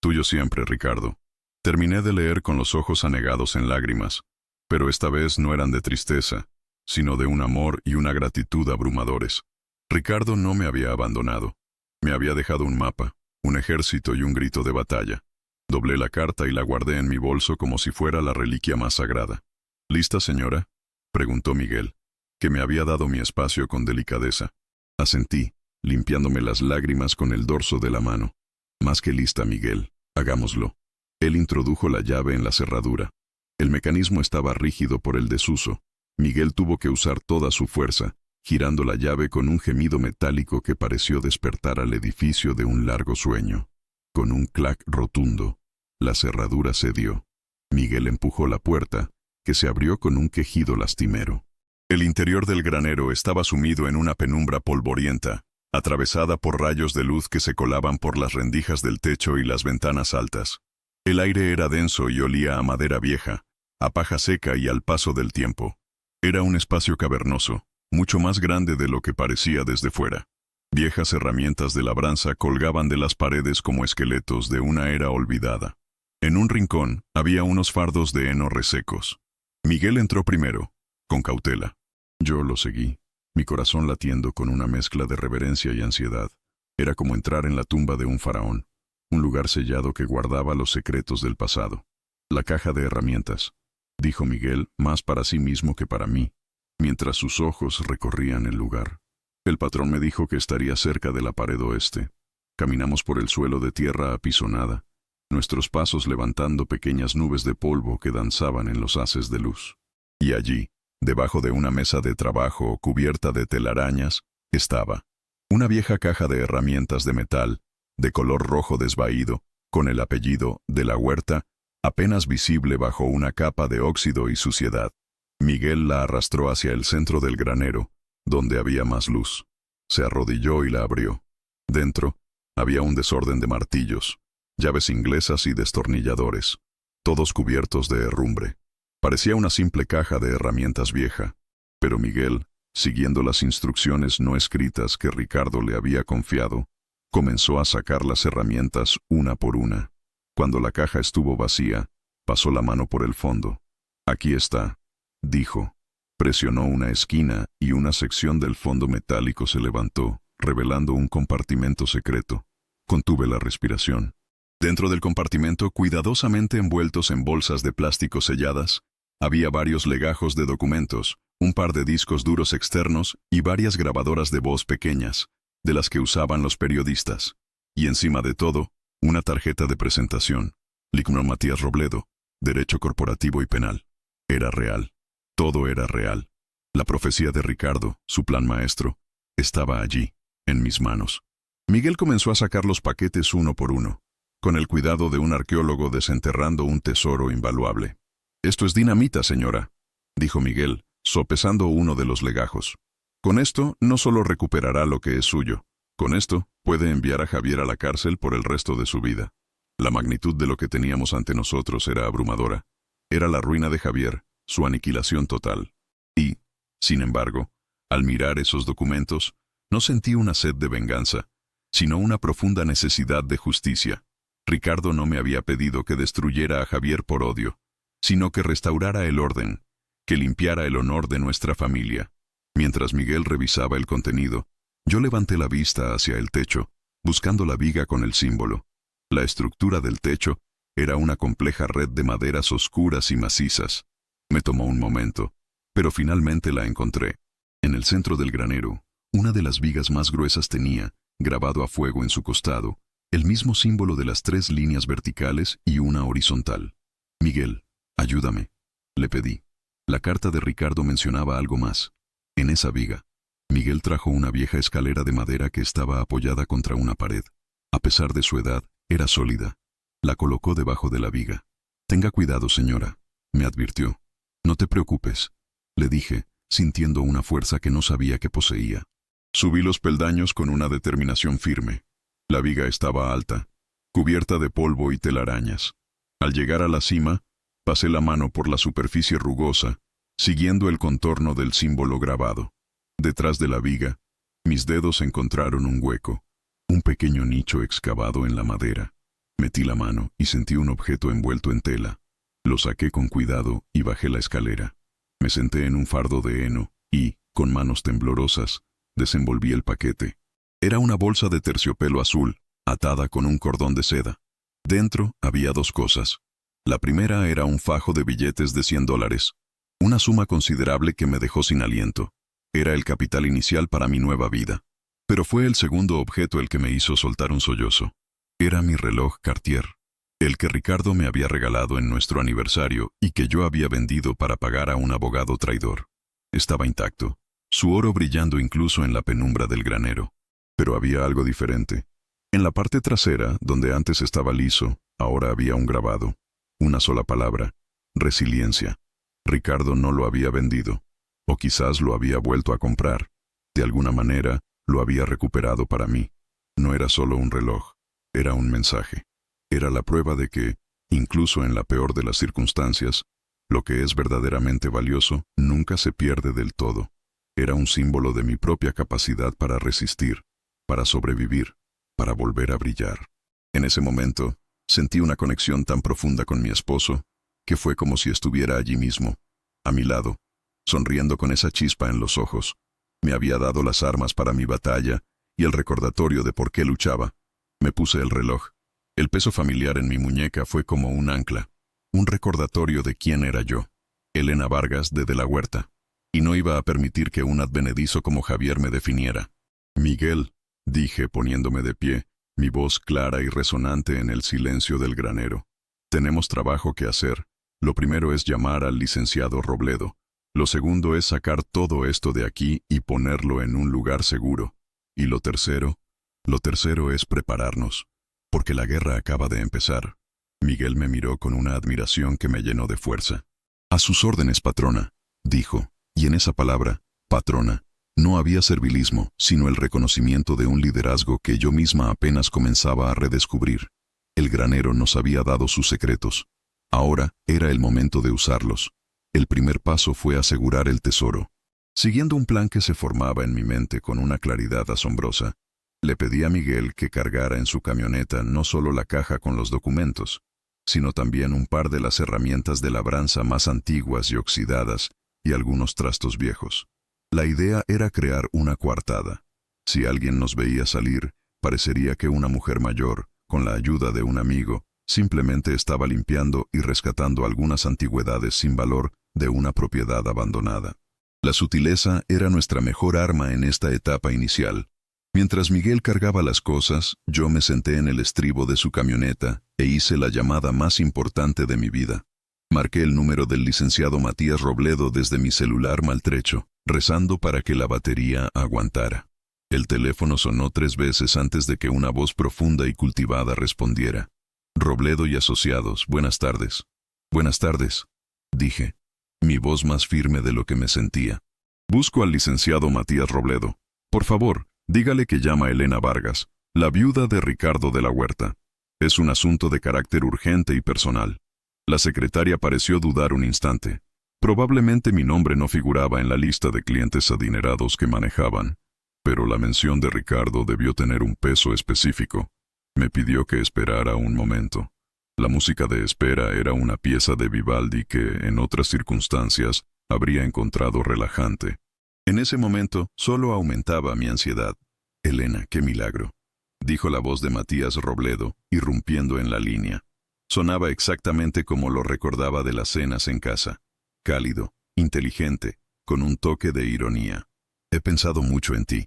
Tuyo siempre, Ricardo. Terminé de leer con los ojos anegados en lágrimas, pero esta vez no eran de tristeza, sino de un amor y una gratitud abrumadores. Ricardo no me había abandonado. Me había dejado un mapa, un ejército y un grito de batalla. Doblé la carta y la guardé en mi bolso como si fuera la reliquia más sagrada. ¿Lista, señora?, preguntó Miguel, que me había dado mi espacio con delicadeza. Asentí, limpiándome las lágrimas con el dorso de la mano. Más que lista, Miguel, hagámoslo. Él introdujo la llave en la cerradura. El mecanismo estaba rígido por el desuso. Miguel tuvo que usar toda su fuerza, girando la llave con un gemido metálico que pareció despertar al edificio de un largo sueño. Con un clac rotundo, la cerradura cedió. Miguel empujó la puerta, que se abrió con un quejido lastimero. El interior del granero estaba sumido en una penumbra polvorienta, atravesada por rayos de luz que se colaban por las rendijas del techo y las ventanas altas. El aire era denso y olía a madera vieja, a paja seca y al paso del tiempo. Era un espacio cavernoso, mucho más grande de lo que parecía desde fuera. Viejas herramientas de labranza colgaban de las paredes como esqueletos de una era olvidada. En un rincón había unos fardos de heno resecos. Miguel entró primero, con cautela. Yo lo seguí, mi corazón latiendo con una mezcla de reverencia y ansiedad. Era como entrar en la tumba de un faraón, un lugar sellado que guardaba los secretos del pasado. La caja de herramientas, dijo Miguel, más para sí mismo que para mí. mientras sus ojos recorrían el lugar. El patrón me dijo que estaría cerca de la pared oeste. Caminamos por el suelo de tierra apisonada, nuestros pasos levantando pequeñas nubes de polvo que danzaban en los haces de luz. Y allí, debajo de una mesa de trabajo cubierta de telarañas, estaba una vieja caja de herramientas de metal, de color rojo desvaído, con el apellido de la Huerta, apenas visible bajo una capa de óxido y suciedad. Miguel la arrastró hacia el centro del granero, donde había más luz. Se arrodilló y la abrió. Dentro, había un desorden de martillos, llaves inglesas y destornilladores, todos cubiertos de herrumbre. Parecía una simple caja de herramientas vieja, pero Miguel, siguiendo las instrucciones no escritas que Ricardo le había confiado, comenzó a sacar las herramientas una por una. Cuando la caja estuvo vacía, pasó la mano por el fondo. «Aquí está», dijo. Presionó una esquina y una sección del fondo metálico se levantó, revelando un compartimento secreto. Contuve la respiración. Dentro del compartimento, cuidadosamente envueltos en bolsas de plástico selladas, había varios legajos de documentos, un par de discos duros externos y varias grabadoras de voz pequeñas, de las que usaban los periodistas. Y encima de todo, una tarjeta de presentación. Lignón Matías Robledo, Derecho Corporativo y Penal. Era real. Todo era real. La profecía de Ricardo, su plan maestro, estaba allí, en mis manos. Miguel comenzó a sacar los paquetes uno por uno, con el cuidado de un arqueólogo desenterrando un tesoro invaluable. «Esto es dinamita, señora», dijo Miguel, sopesando uno de los legajos. «Con esto no solo recuperará lo que es suyo, con esto puede enviar a Javier a la cárcel por el resto de su vida». La magnitud de lo que teníamos ante nosotros era abrumadora. Era la ruina de Javier, su aniquilación total. Y, sin embargo, al mirar esos documentos, no sentí una sed de venganza, sino una profunda necesidad de justicia. Ricardo no me había pedido que destruyera a Javier por odio, sino que restaurara el orden, que limpiara el honor de nuestra familia. Mientras Miguel revisaba el contenido, yo levanté la vista hacia el techo, buscando la viga con el símbolo. La estructura del techo era una compleja red de maderas oscuras y macizas. Me tomó un momento, pero finalmente la encontré. En el centro del granero, una de las vigas más gruesas tenía, grabado a fuego en su costado, el mismo símbolo de las 3 líneas verticales y una horizontal. «Miguel, ayúdame», le pedí. La carta de Ricardo mencionaba algo más. En esa viga, Miguel trajo una vieja escalera de madera que estaba apoyada contra una pared. A pesar de su edad, era sólida. La colocó debajo de la viga. «Tenga cuidado, señora», me advirtió. «No te preocupes», le dije, sintiendo una fuerza que no sabía que poseía. Subí los peldaños con una determinación firme. La viga estaba alta, cubierta de polvo y telarañas. Al llegar a la cima, pasé la mano por la superficie rugosa, siguiendo el contorno del símbolo grabado. Detrás de la viga, mis dedos encontraron un hueco, un pequeño nicho excavado en la madera. Metí la mano y sentí un objeto envuelto en tela. Lo saqué con cuidado y bajé la escalera. Me senté en un fardo de heno y, con manos temblorosas, desenvolví el paquete. Era una bolsa de terciopelo azul, atada con un cordón de seda. Dentro había 2 cosas. La primera era un fajo de billetes de $100, una suma considerable que me dejó sin aliento. Era el capital inicial para mi nueva vida. Pero fue el segundo objeto el que me hizo soltar un sollozo. Era mi reloj Cartier, el que Ricardo me había regalado en nuestro aniversario y que yo había vendido para pagar a un abogado traidor. Estaba intacto, su oro brillando incluso en la penumbra del granero. Pero había algo diferente. En la parte trasera, donde antes estaba liso, ahora había un grabado. Una sola palabra: resiliencia. Ricardo no lo había vendido, o quizás lo había vuelto a comprar. De alguna manera, lo había recuperado para mí. No era solo un reloj, era un mensaje. Era la prueba de que, incluso en la peor de las circunstancias, lo que es verdaderamente valioso nunca se pierde del todo. Era un símbolo de mi propia capacidad para resistir, para sobrevivir, para volver a brillar. En ese momento, sentí una conexión tan profunda con mi esposo, que fue como si estuviera allí mismo, a mi lado, sonriendo con esa chispa en los ojos. Me había dado las armas para mi batalla y el recordatorio de por qué luchaba. Me puse el reloj. El peso familiar en mi muñeca fue como un ancla, un recordatorio de quién era yo. Elena Vargas de la Huerta. y no iba a permitir que un advenedizo como Javier me definiera. Miguel, dije poniéndome de pie, mi voz clara y resonante en el silencio del granero. Tenemos trabajo que hacer. Lo primero es llamar al licenciado Robledo. Lo segundo es sacar todo esto de aquí y ponerlo en un lugar seguro. Y lo tercero es prepararnos, porque la guerra acaba de empezar. Miguel me miró con una admiración que me llenó de fuerza. A sus órdenes, patrona, dijo, y en esa palabra, patrona, no había servilismo, sino el reconocimiento de un liderazgo que yo misma apenas comenzaba a redescubrir. El granero nos había dado sus secretos. Ahora era el momento de usarlos. El primer paso fue asegurar el tesoro. Siguiendo un plan que se formaba en mi mente con una claridad asombrosa, le pedí a Miguel que cargara en su camioneta no solo la caja con los documentos, sino también un par de las herramientas de labranza más antiguas y oxidadas y algunos trastos viejos. La idea era crear una coartada. Si alguien nos veía salir, parecería que una mujer mayor, con la ayuda de un amigo, simplemente estaba limpiando y rescatando algunas antigüedades sin valor de una propiedad abandonada. La sutileza era nuestra mejor arma en esta etapa inicial. Mientras Miguel cargaba las cosas, yo me senté en el estribo de su camioneta e hice la llamada más importante de mi vida. Marqué el número del licenciado Matías Robledo desde mi celular maltrecho, rezando para que la batería aguantara. El teléfono sonó 3 veces antes de que una voz profunda y cultivada respondiera. Robledo y Asociados, buenas tardes. Buenas tardes, dije, mi voz más firme de lo que me sentía. Busco al licenciado Matías Robledo. Por favor, dígale que llama a Elena Vargas, la viuda de Ricardo de la Huerta. Es un asunto de carácter urgente y personal. La secretaria pareció dudar un instante. Probablemente mi nombre no figuraba en la lista de clientes adinerados que manejaban, pero la mención de Ricardo debió tener un peso específico. Me pidió que esperara un momento. La música de espera era una pieza de Vivaldi que, en otras circunstancias, habría encontrado relajante. En ese momento, solo aumentaba mi ansiedad. Elena, qué milagro, dijo la voz de Matías Robledo, irrumpiendo en la línea. Sonaba exactamente como lo recordaba de las cenas en casa. Cálido, inteligente, con un toque de ironía. He pensado mucho en ti.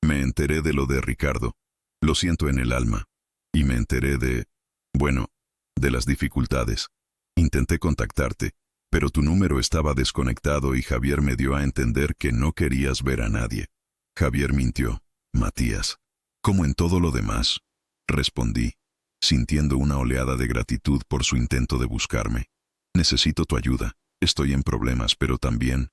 Me enteré de lo de Ricardo. Lo siento en el alma. Y me enteré de las dificultades. Intenté contactarte, pero tu número estaba desconectado y Javier me dio a entender que no querías ver a nadie. Javier mintió, Matías. Como en todo lo demás, respondí, sintiendo una oleada de gratitud por su intento de buscarme. Necesito tu ayuda. Estoy en problemas, pero también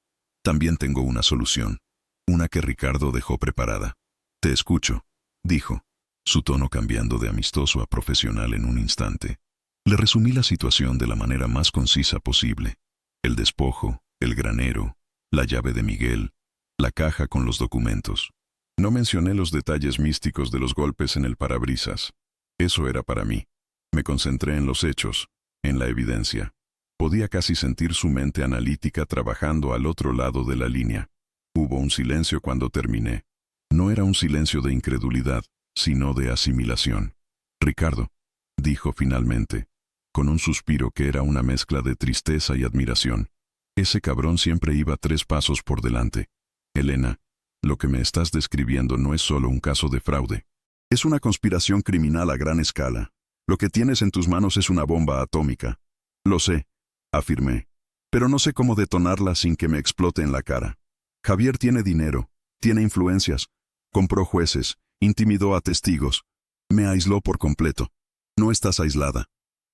tengo una solución. Una que Ricardo dejó preparada. Te escucho, dijo, su tono cambiando de amistoso a profesional en un instante. Le resumí la situación de la manera más concisa posible. El despojo, el granero, la llave de Miguel, la caja con los documentos. No mencioné los detalles místicos de los golpes en el parabrisas. Eso era para mí. Me concentré en los hechos, en la evidencia. Podía casi sentir su mente analítica trabajando al otro lado de la línea. Hubo un silencio cuando terminé. No era un silencio de incredulidad, sino de asimilación. Ricardo, dijo finalmente, con un suspiro que era una mezcla de tristeza y admiración. Ese cabrón siempre iba 3 pasos por delante. Elena, lo que me estás describiendo no es solo un caso de fraude. Es una conspiración criminal a gran escala. Lo que tienes en tus manos es una bomba atómica. Lo sé, afirmé, pero no sé cómo detonarla sin que me explote en la cara. Javier tiene dinero, tiene influencias, compró jueces, intimidó a testigos, me aisló por completo. No estás aislada.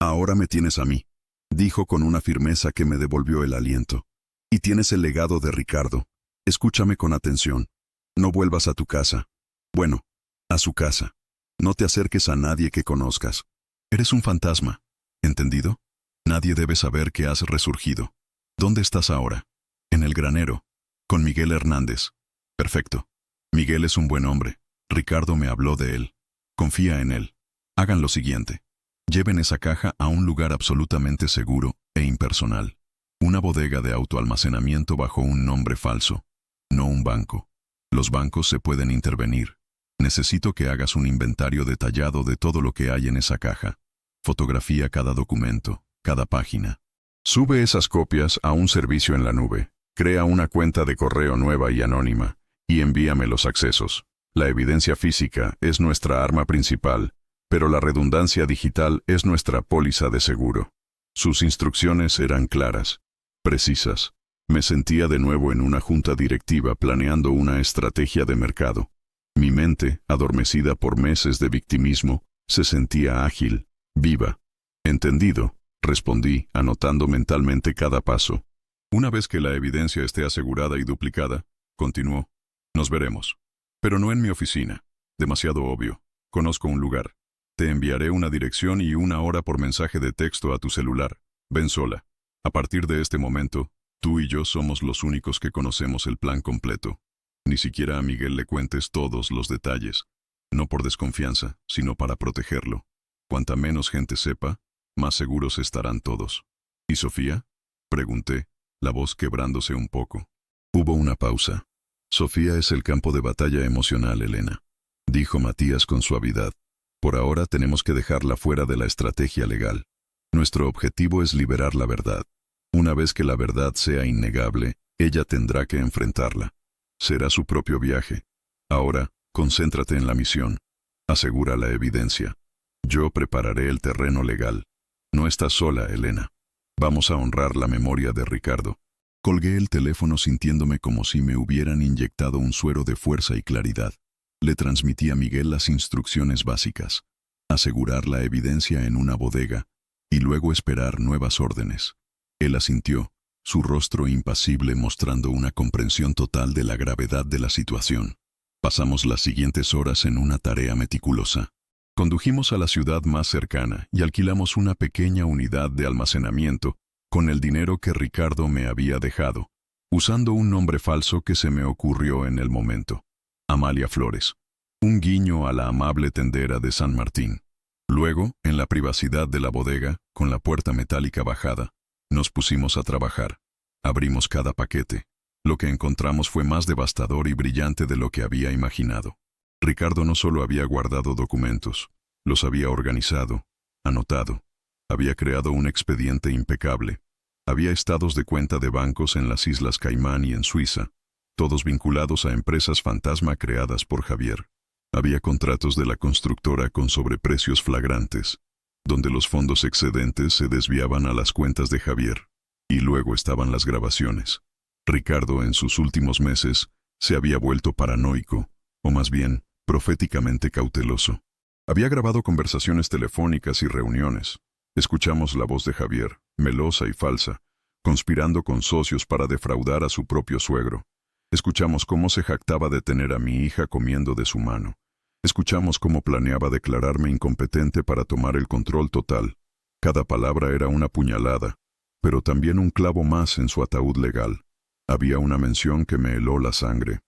Ahora me tienes a mí, dijo con una firmeza que me devolvió el aliento. Y tienes el legado de Ricardo. Escúchame con atención. No vuelvas a tu casa. Bueno, a su casa. No te acerques a nadie que conozcas. Eres un fantasma. ¿Entendido? Nadie debe saber que has resurgido. ¿Dónde estás ahora? En el granero. Con Miguel Hernández. Perfecto. Miguel es un buen hombre. Ricardo me habló de él. Confía en él. Hagan lo siguiente. Lleven esa caja a un lugar absolutamente seguro e impersonal. Una bodega de autoalmacenamiento bajo un nombre falso. No un banco. Los bancos se pueden intervenir. Necesito que hagas un inventario detallado de todo lo que hay en esa caja. Fotografía cada documento, cada página. Sube esas copias a un servicio en la nube. Crea una cuenta de correo nueva y anónima, y envíame los accesos. La evidencia física es nuestra arma principal, pero la redundancia digital es nuestra póliza de seguro. Sus instrucciones eran claras, precisas. Me sentía de nuevo en una junta directiva planeando una estrategia de mercado. Mi mente, adormecida por meses de victimismo, se sentía ágil, viva. Entendido, respondí, anotando mentalmente cada paso. Una vez que la evidencia esté asegurada y duplicada, continuó, nos veremos. Pero no en mi oficina. Demasiado obvio. Conozco un lugar. Te enviaré una dirección y una hora por mensaje de texto a tu celular. Ven sola. A partir de este momento, tú y yo somos los únicos que conocemos el plan completo. Ni siquiera a Miguel le cuentes todos los detalles. No por desconfianza, sino para protegerlo. Cuanta menos gente sepa, más seguros estarán todos. ¿Y Sofía? Pregunté, la voz quebrándose un poco. Hubo una pausa. Sofía es el campo de batalla emocional, Elena, dijo Matías con suavidad. Por ahora tenemos que dejarla fuera de la estrategia legal. Nuestro objetivo es liberar la verdad. Una vez que la verdad sea innegable, ella tendrá que enfrentarla. Será su propio viaje. Ahora, concéntrate en la misión. Asegura la evidencia. Yo prepararé el terreno legal. No estás sola, Elena. Vamos a honrar la memoria de Ricardo. Colgué el teléfono sintiéndome como si me hubieran inyectado un suero de fuerza y claridad. Le transmití a Miguel las instrucciones básicas. Asegurar la evidencia en una bodega, y luego esperar nuevas órdenes. Él asintió, su rostro impasible mostrando una comprensión total de la gravedad de la situación. Pasamos las siguientes horas en una tarea meticulosa. Condujimos a la ciudad más cercana y alquilamos una pequeña unidad de almacenamiento con el dinero que Ricardo me había dejado, usando un nombre falso que se me ocurrió en el momento. Amalia Flores. Un guiño a la amable tendera de San Martín. Luego, en la privacidad de la bodega, con la puerta metálica bajada, nos pusimos a trabajar. Abrimos cada paquete. Lo que encontramos fue más devastador y brillante de lo que había imaginado. Ricardo no solo había guardado documentos, los había organizado, anotado. Había creado un expediente impecable. Había estados de cuenta de bancos en las Islas Caimán y en Suiza, todos vinculados a empresas fantasma creadas por Javier. Había contratos de la constructora con sobreprecios flagrantes, donde los fondos excedentes se desviaban a las cuentas de Javier. Y luego estaban las grabaciones. Ricardo, en sus últimos meses, se había vuelto paranoico, o más bien, proféticamente cauteloso. Había grabado conversaciones telefónicas y reuniones. Escuchamos la voz de Javier, melosa y falsa, conspirando con socios para defraudar a su propio suegro. Escuchamos cómo se jactaba de tener a mi hija comiendo de su mano. Escuchamos cómo planeaba declararme incompetente para tomar el control total. Cada palabra era una puñalada, pero también un clavo más en su ataúd legal. Había una mención que me heló la sangre.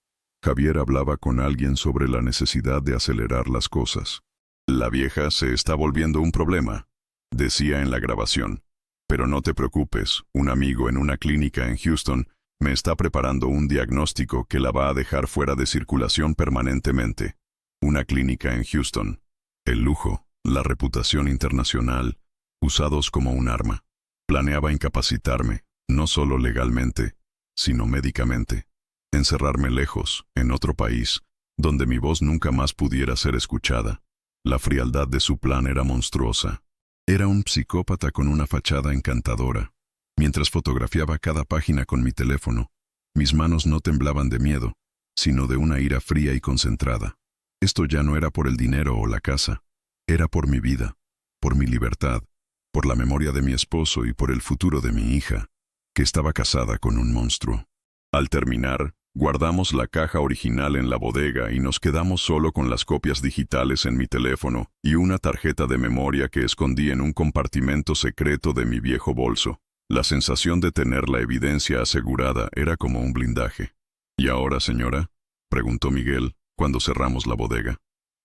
Javier hablaba con alguien sobre la necesidad de acelerar las cosas. La vieja se está volviendo un problema, decía en la grabación. Pero no te preocupes, un amigo en una clínica en Houston me está preparando un diagnóstico que la va a dejar fuera de circulación permanentemente. Una clínica en Houston. El lujo, la reputación internacional, usados como un arma. Planeaba incapacitarme, no solo legalmente, sino médicamente. Encerrarme lejos, en otro país, donde mi voz nunca más pudiera ser escuchada. La frialdad de su plan era monstruosa. Era un psicópata con una fachada encantadora. Mientras fotografiaba cada página con mi teléfono, mis manos no temblaban de miedo, sino de una ira fría y concentrada. Esto ya no era por el dinero o la casa, era por mi vida, por mi libertad, por la memoria de mi esposo y por el futuro de mi hija, que estaba casada con un monstruo. Al terminar, guardamos la caja original en la bodega y nos quedamos solo con las copias digitales en mi teléfono y una tarjeta de memoria que escondí en un compartimento secreto de mi viejo bolso. La sensación de tener la evidencia asegurada era como un blindaje. ¿Y ahora, señora?, preguntó Miguel, cuando cerramos la bodega.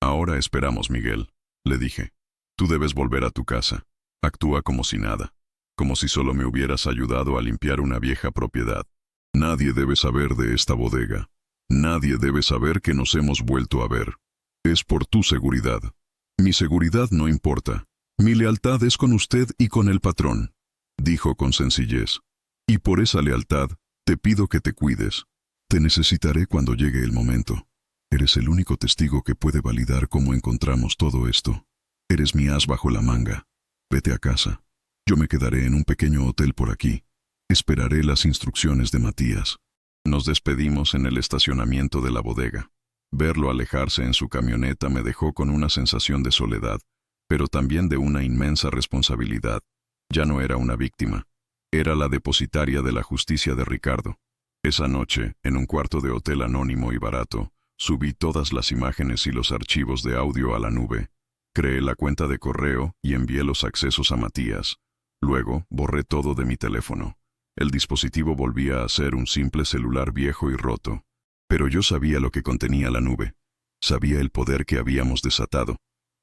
Ahora esperamos, Miguel, le dije. Tú debes volver a tu casa. Actúa como si nada, como si solo me hubieras ayudado a limpiar una vieja propiedad. Nadie debe saber de esta bodega. Nadie debe saber que nos hemos vuelto a ver. Es por tu seguridad. Mi seguridad no importa. Mi lealtad es con usted y con el patrón, dijo con sencillez. Y por esa lealtad, Te pido que te cuides. Te necesitaré cuando llegue el momento. Eres el único testigo que puede validar cómo encontramos todo esto. Eres mi as bajo la manga. Vete a casa. Yo me quedaré en un pequeño hotel por aquí. Esperaré las instrucciones de Matías. Nos despedimos en el estacionamiento de la bodega. Verlo alejarse en su camioneta me dejó con una sensación de soledad, pero también de una inmensa responsabilidad. Ya no era una víctima. Era la depositaria de la justicia de Ricardo. Esa noche, en un cuarto de hotel anónimo y barato, subí todas las imágenes y los archivos de audio a la nube. Creé la cuenta de correo y envié los accesos a Matías. Luego, borré todo de mi teléfono. El dispositivo volvía a ser un simple celular viejo y roto. Pero yo sabía lo que contenía la nube. Sabía el poder que habíamos desatado.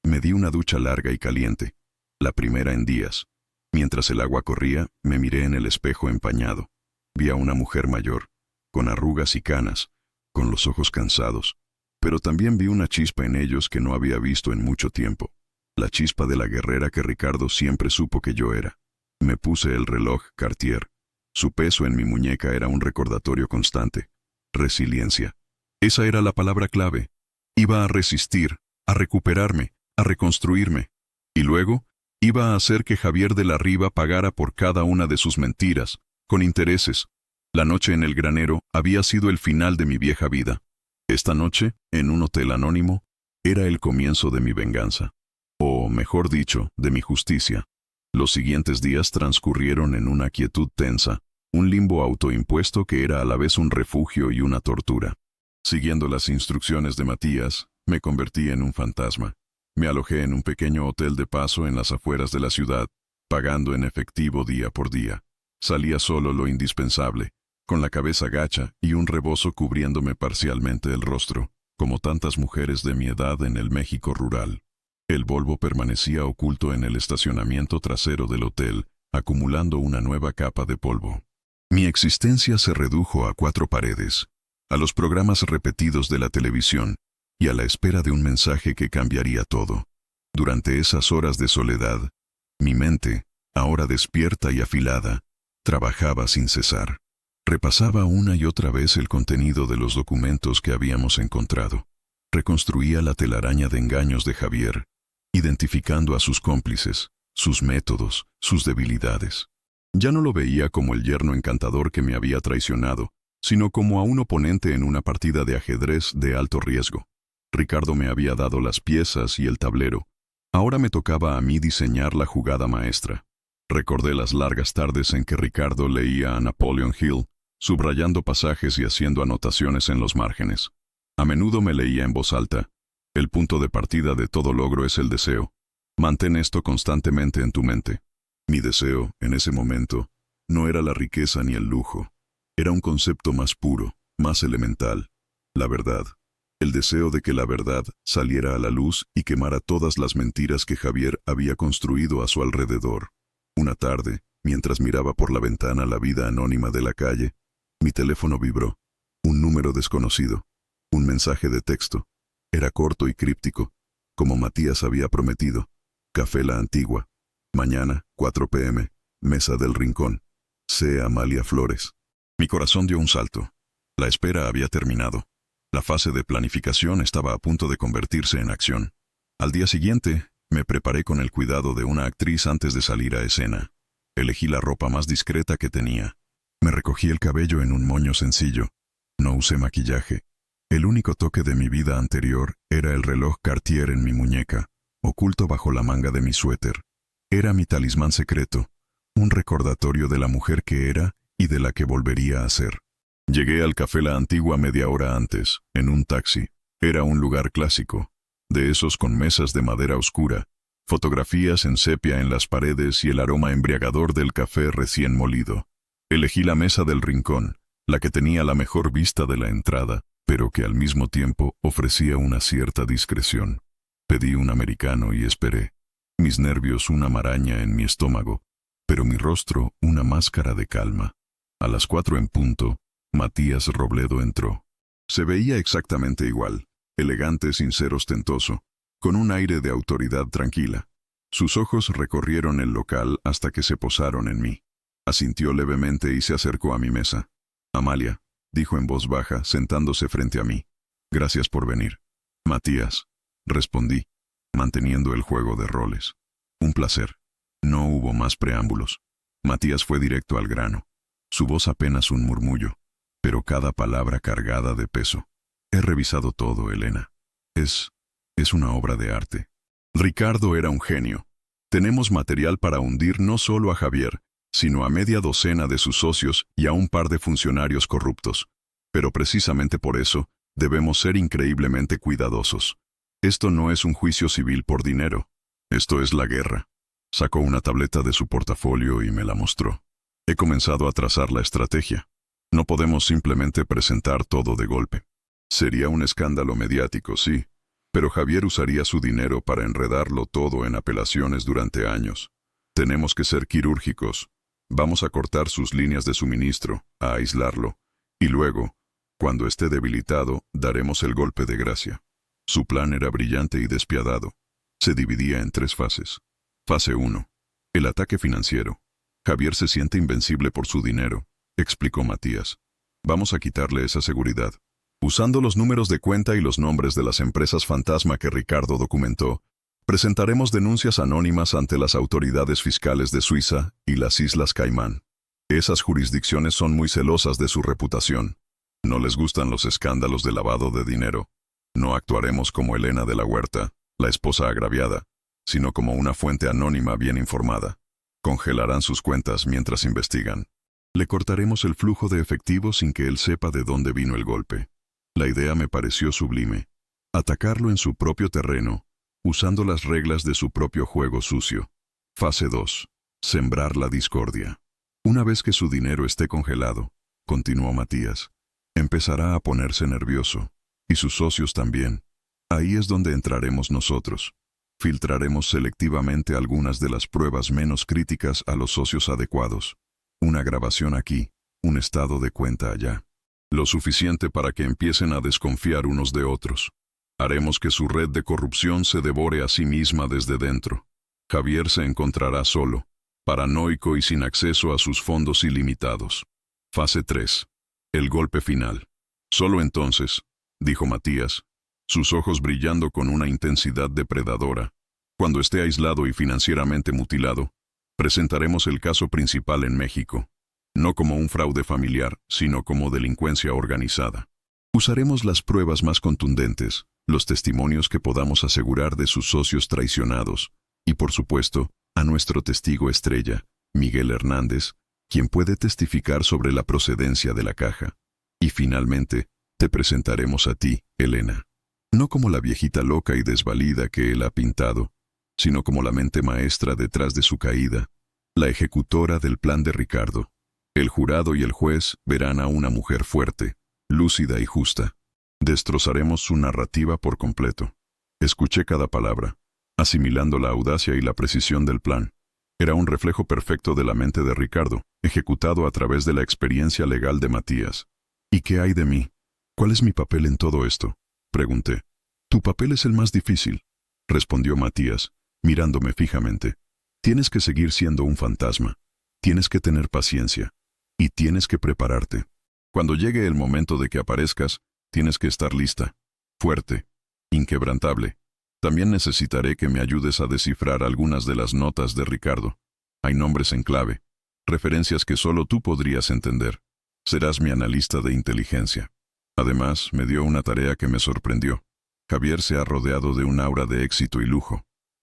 Me di una ducha larga y caliente, la primera en días. Mientras el agua corría, me miré en el espejo empañado. Vi a una mujer mayor, con arrugas y canas, con los ojos cansados. Pero también vi una chispa en ellos que no había visto en mucho tiempo. La chispa de la guerrera que Ricardo siempre supo que yo era. Me puse el reloj Cartier. Su peso en mi muñeca era un recordatorio constante. Resiliencia. Esa era la palabra clave. Iba a resistir, a recuperarme, a reconstruirme. Y luego, iba a hacer que Javier de la Riva pagara por cada una de sus mentiras, con intereses. La noche en el granero había sido el final de mi vieja vida. Esta noche, en un hotel anónimo, era el comienzo de mi venganza. O, mejor dicho, de mi justicia. Los siguientes días transcurrieron en una quietud tensa, un limbo autoimpuesto que era a la vez un refugio y una tortura. Siguiendo las instrucciones de Matías, me convertí en un fantasma. Me alojé en un pequeño hotel de paso en las afueras de la ciudad, pagando en efectivo día por día. Salía solo lo indispensable, con la cabeza gacha y un rebozo cubriéndome parcialmente el rostro, como tantas mujeres de mi edad en el México rural. El Volvo permanecía oculto en el estacionamiento trasero del hotel, acumulando una nueva capa de polvo. Mi existencia se redujo a 4 paredes, a los programas repetidos de la televisión y a la espera de un mensaje que cambiaría todo. Durante esas horas de soledad, mi mente, ahora despierta y afilada, trabajaba sin cesar. Repasaba una y otra vez el contenido de los documentos que habíamos encontrado. Reconstruía la telaraña de engaños de Javier, identificando a sus cómplices, sus métodos, sus debilidades. Ya no lo veía como el yerno encantador que me había traicionado, sino como a un oponente en una partida de ajedrez de alto riesgo. Ricardo me había dado las piezas y el tablero. Ahora me tocaba a mí diseñar la jugada maestra. Recordé las largas tardes en que Ricardo leía a Napoleon Hill, subrayando pasajes y haciendo anotaciones en los márgenes. A menudo me leía en voz alta: el punto de partida de todo logro es el deseo. Mantén esto constantemente en tu mente. Mi deseo, en ese momento, no era la riqueza ni el lujo. Era un concepto más puro, más elemental. La verdad. El deseo de que la verdad saliera a la luz y quemara todas las mentiras que Javier había construido a su alrededor. Una tarde, mientras miraba por la ventana la vida anónima de la calle, mi teléfono vibró. Un número desconocido. Un mensaje de texto. Era corto y críptico, como Matías había prometido. Café La Antigua. Mañana, 4 p.m., Mesa del Rincón. C. Amalia Flores. Mi corazón dio un salto. La espera había terminado. La fase de planificación estaba a punto de convertirse en acción. Al día siguiente, me preparé con el cuidado de una actriz antes de salir a escena. Elegí la ropa más discreta que tenía. Me recogí el cabello en un moño sencillo. No usé maquillaje. El único toque de mi vida anterior era el reloj Cartier en mi muñeca, oculto bajo la manga de mi suéter. Era mi talismán secreto, un recordatorio de la mujer que era y de la que volvería a ser. Llegué al Café La Antigua media hora antes, en un taxi. Era un lugar clásico, de esos con mesas de madera oscura, fotografías en sepia en las paredes y el aroma embriagador del café recién molido. Elegí la mesa del rincón, la que tenía la mejor vista de la entrada, pero que al mismo tiempo ofrecía una cierta discreción. Pedí un americano y esperé. Mis nervios una maraña en mi estómago, pero mi rostro una máscara de calma. A las 4 en punto, Matías Robledo entró. Se veía exactamente igual, elegante sin ser ostentoso, con un aire de autoridad tranquila. Sus ojos recorrieron el local hasta que se posaron en mí. Asintió levemente y se acercó a mi mesa. Amalia, dijo en voz baja, sentándose frente a mí. Gracias por venir. Matías, respondí, manteniendo el juego de roles. Un placer. No hubo más preámbulos. Matías fue directo al grano. Su voz apenas un murmullo, pero cada palabra cargada de peso. He revisado todo, Elena. Es una obra de arte. Ricardo era un genio. Tenemos material para hundir no solo a Javier, sino a media docena de sus socios y a un par de funcionarios corruptos. Pero precisamente por eso, debemos ser increíblemente cuidadosos. Esto no es un juicio civil por dinero. Esto es la guerra. Sacó una tableta de su portafolio y me la mostró. He comenzado a trazar la estrategia. No podemos simplemente presentar todo de golpe. Sería un escándalo mediático, sí, pero Javier usaría su dinero para enredarlo todo en apelaciones durante años. Tenemos que ser quirúrgicos. Vamos a cortar sus líneas de suministro, a aislarlo, y luego, cuando esté debilitado, daremos el golpe de gracia. Su plan era brillante y despiadado. Se dividía en 3 fases. Fase 1. El ataque financiero. Javier se siente invencible por su dinero, explicó Matías. Vamos a quitarle esa seguridad. Usando los números de cuenta y los nombres de las empresas fantasma que Ricardo documentó, presentaremos denuncias anónimas ante las autoridades fiscales de Suiza y las Islas Caimán. Esas jurisdicciones son muy celosas de su reputación. No les gustan los escándalos de lavado de dinero. No actuaremos como Elena de la Huerta, la esposa agraviada, sino como una fuente anónima bien informada. Congelarán sus cuentas mientras investigan. Le cortaremos el flujo de efectivo sin que él sepa de dónde vino el golpe. La idea me pareció sublime. Atacarlo en su propio terreno, usando las reglas de su propio juego sucio. Fase 2. Sembrar la discordia. Una vez que su dinero esté congelado, continuó Matías, empezará a ponerse nervioso, y sus socios también. Ahí es donde entraremos nosotros. Filtraremos selectivamente algunas de las pruebas menos críticas a los socios adecuados. Una grabación aquí, un estado de cuenta allá. Lo suficiente para que empiecen a desconfiar unos de otros. Haremos que su red de corrupción se devore a sí misma desde dentro. Javier se encontrará solo, paranoico y sin acceso a sus fondos ilimitados. Fase 3. El golpe final. Solo entonces, dijo Matías, sus ojos brillando con una intensidad depredadora. Cuando esté aislado y financieramente mutilado, presentaremos el caso principal en México. No como un fraude familiar, sino como delincuencia organizada. Usaremos las pruebas más contundentes, los testimonios que podamos asegurar de sus socios traicionados, y por supuesto, a nuestro testigo estrella, Miguel Hernández, quien puede testificar sobre la procedencia de la caja. Y finalmente, te presentaremos a ti, Elena. No como la viejita loca y desvalida que él ha pintado, sino como la mente maestra detrás de su caída, la ejecutora del plan de Ricardo. El jurado y el juez verán a una mujer fuerte, lúcida y justa. Destrozaremos su narrativa por completo. Escuché cada palabra, asimilando la audacia y la precisión del plan. Era un reflejo perfecto de la mente de Ricardo, ejecutado a través de la experiencia legal de Matías. ¿Y qué hay de mí? ¿Cuál es mi papel en todo esto?, pregunté. Tu papel es el más difícil, respondió Matías, mirándome fijamente. Tienes que seguir siendo un fantasma. Tienes que tener paciencia. Y tienes que prepararte. Cuando llegue el momento de que aparezcas, tienes que estar lista, fuerte, inquebrantable. También necesitaré que me ayudes a descifrar algunas de las notas de Ricardo. Hay nombres en clave, referencias que solo tú podrías entender. Serás mi analista de inteligencia. Además, me dio una tarea que me sorprendió. Javier se ha rodeado de un aura de éxito y lujo.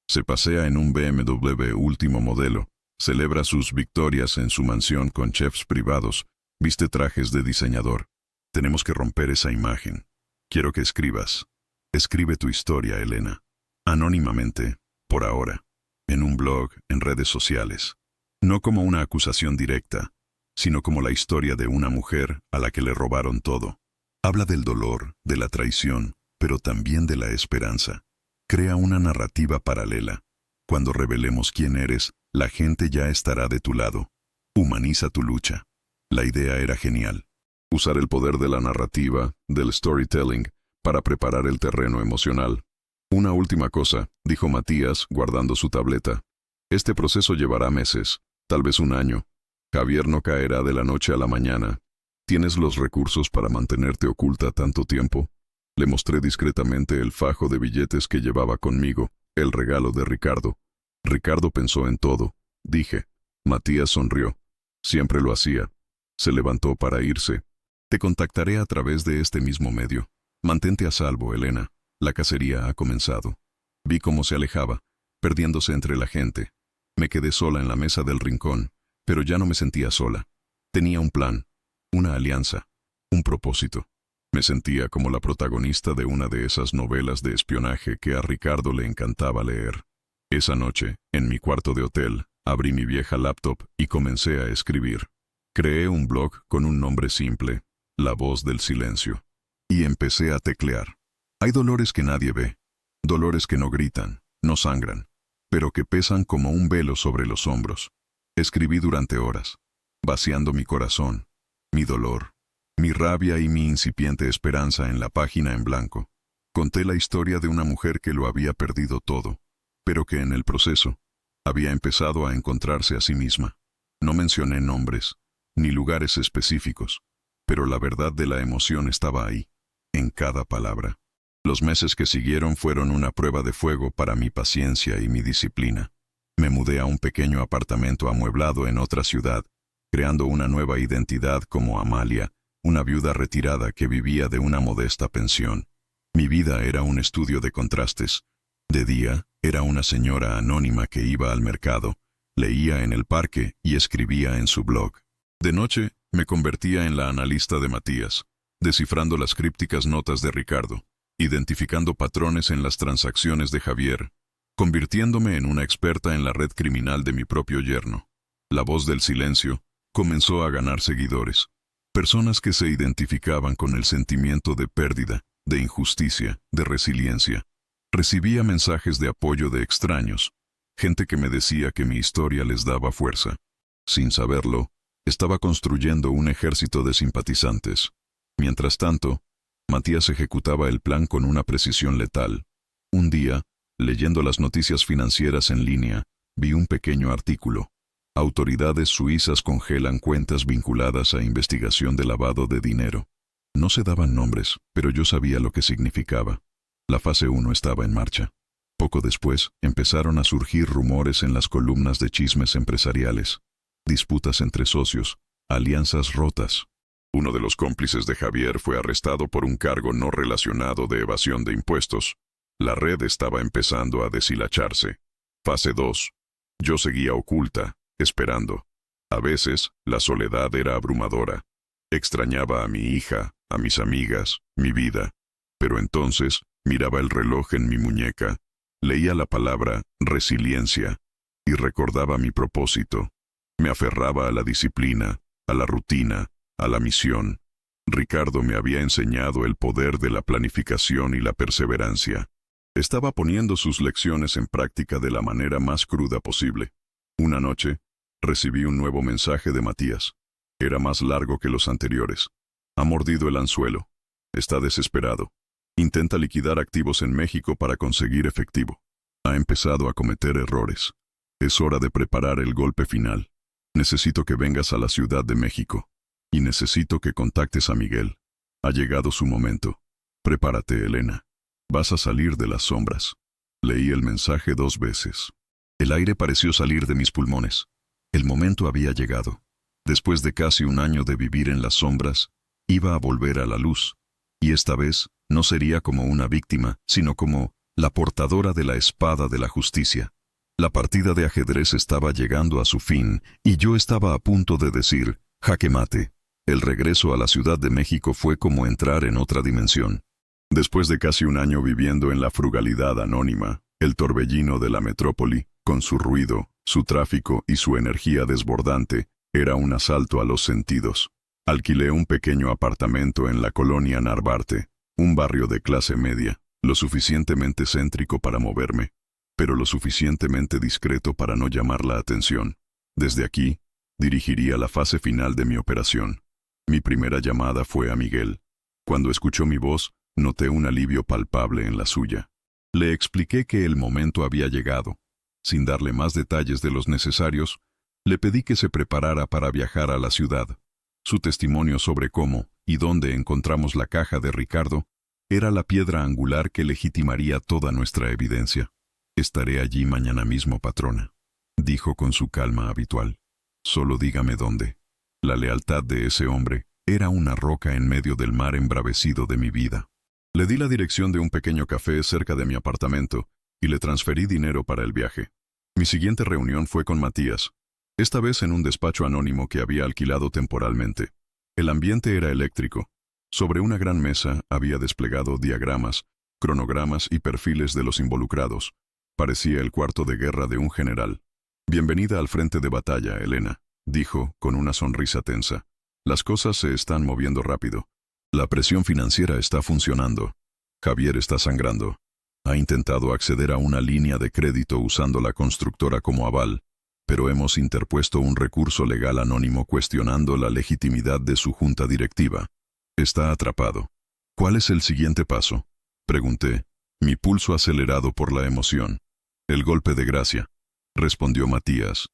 Se pasea en un BMW último modelo. Celebra sus victorias en su mansión con chefs privados, viste trajes de diseñador. Tenemos que romper esa imagen. Quiero que escribas. Escribe tu historia, Elena. Anónimamente, por ahora. En un blog, en redes sociales. No como una acusación directa, sino como la historia de una mujer a la que le robaron todo. Habla del dolor, de la traición, pero también de la esperanza. Crea una narrativa paralela. Cuando revelemos quién eres, la gente ya estará de tu lado. Humaniza tu lucha. La idea era genial. Usar el poder de la narrativa, del storytelling, para preparar el terreno emocional. Una última cosa, dijo Matías, guardando su tableta. Este proceso llevará meses, tal vez un año. Javier no caerá de la noche a la mañana. ¿Tienes los recursos para mantenerte oculta tanto tiempo? Le mostré discretamente el fajo de billetes que llevaba conmigo, el regalo de Ricardo. Ricardo pensó en todo, dije. Matías sonrió. Siempre lo hacía. Se levantó para irse. Te contactaré a través de este mismo medio. Mantente a salvo, Elena. La cacería ha comenzado. Vi cómo se alejaba, perdiéndose entre la gente. Me quedé sola en la mesa del rincón, pero ya no me sentía sola. Tenía un plan, una alianza, un propósito. Me sentía como la protagonista de una de esas novelas de espionaje que a Ricardo le encantaba leer. Esa noche, en mi cuarto de hotel, abrí mi vieja laptop y comencé a escribir. Creé un blog con un nombre simple, La Voz del Silencio. Y empecé a teclear. Hay dolores que nadie ve, dolores que no gritan, no sangran, pero que pesan como un velo sobre los hombros. Escribí durante horas, vaciando mi corazón, mi dolor, mi rabia y mi incipiente esperanza en la página en blanco. Conté la historia de una mujer que lo había perdido todo, pero que en el proceso había empezado a encontrarse a sí misma. No mencioné nombres, ni lugares específicos, pero la verdad de la emoción estaba ahí, en cada palabra. Los meses que siguieron fueron una prueba de fuego para mi paciencia y mi disciplina. Me mudé a un pequeño apartamento amueblado en otra ciudad, creando una nueva identidad como Amalia, una viuda retirada que vivía de una modesta pensión. Mi vida era un estudio de contrastes. De día, era una señora anónima que iba al mercado, leía en el parque y escribía en su blog. De noche, me convertía en la analista de Matías, descifrando las crípticas notas de Ricardo, identificando patrones en las transacciones de Javier, convirtiéndome en una experta en la red criminal de mi propio yerno. La Voz del Silencio comenzó a ganar seguidores, personas que se identificaban con el sentimiento de pérdida, de injusticia, de resiliencia. Recibía mensajes de apoyo de extraños, gente que me decía que mi historia les daba fuerza. Sin saberlo, estaba construyendo un ejército de simpatizantes. Mientras tanto, Matías ejecutaba el plan con una precisión letal. Un día, leyendo las noticias financieras en línea, vi un pequeño artículo. Autoridades suizas congelan cuentas vinculadas a investigación de lavado de dinero. No se daban nombres, pero yo sabía lo que significaba. La fase 1 estaba en marcha. Poco después, empezaron a surgir rumores en las columnas de chismes empresariales. Disputas entre socios, alianzas rotas. Uno de los cómplices de Javier fue arrestado por un cargo no relacionado de evasión de impuestos. La red estaba empezando a deshilacharse. Fase 2. Yo seguía oculta, esperando. A veces, la soledad era abrumadora. Extrañaba a mi hija, a mis amigas, mi vida. Pero entonces, miraba el reloj en mi muñeca, leía la palabra resiliencia y recordaba mi propósito. Me aferraba a la disciplina, a la rutina, a la misión. Ricardo me había enseñado el poder de la planificación y la perseverancia. Estaba poniendo sus lecciones en práctica de la manera más cruda posible. Una noche, recibí un nuevo mensaje de Matías. Era más largo que los anteriores. Ha mordido el anzuelo. Está desesperado. Intenta liquidar activos en México para conseguir efectivo. Ha empezado a cometer errores. Es hora de preparar el golpe final. Necesito que vengas a la Ciudad de México. Y necesito que contactes a Miguel. Ha llegado su momento. Prepárate, Elena. Vas a salir de las sombras. Leí el mensaje 2 veces. El aire pareció salir de mis pulmones. El momento había llegado. Después de casi un año de vivir en las sombras, iba a volver a la luz. Y esta vez, no sería como una víctima, sino como la portadora de la espada de la justicia. La partida de ajedrez estaba llegando a su fin, y yo estaba a punto de decir, jaque mate. El regreso a la Ciudad de México fue como entrar en otra dimensión. Después de casi un año viviendo en la frugalidad anónima, el torbellino de la metrópoli, con su ruido, su tráfico y su energía desbordante, era un asalto a los sentidos. Alquilé un pequeño apartamento en la colonia Narvarte, un barrio de clase media, lo suficientemente céntrico para moverme, pero lo suficientemente discreto para no llamar la atención. Desde aquí, dirigiría la fase final de mi operación. Mi primera llamada fue a Miguel. Cuando escuchó mi voz, noté un alivio palpable en la suya. Le expliqué que el momento había llegado. Sin darle más detalles de los necesarios, le pedí que se preparara para viajar a la ciudad. Su testimonio sobre cómo y dónde encontramos la caja de Ricardo era la piedra angular que legitimaría toda nuestra evidencia. «Estaré allí mañana mismo, patrona», dijo con su calma habitual. «Solo dígame dónde». La lealtad de ese hombre era una roca en medio del mar embravecido de mi vida. Le di la dirección de un pequeño café cerca de mi apartamento y le transferí dinero para el viaje. Mi siguiente reunión fue con Matías, esta vez en un despacho anónimo que había alquilado temporalmente. El ambiente era eléctrico. Sobre una gran mesa había desplegado diagramas, cronogramas y perfiles de los involucrados. Parecía el cuarto de guerra de un general. «Bienvenida al frente de batalla, Elena», dijo con una sonrisa tensa. «Las cosas se están moviendo rápido. La presión financiera está funcionando. Javier está sangrando. Ha intentado acceder a una línea de crédito usando la constructora como aval, pero hemos interpuesto un recurso legal anónimo cuestionando la legitimidad de su junta directiva. Está atrapado». «¿Cuál es el siguiente paso?», pregunté, mi pulso acelerado por la emoción. «El golpe de gracia», respondió Matías.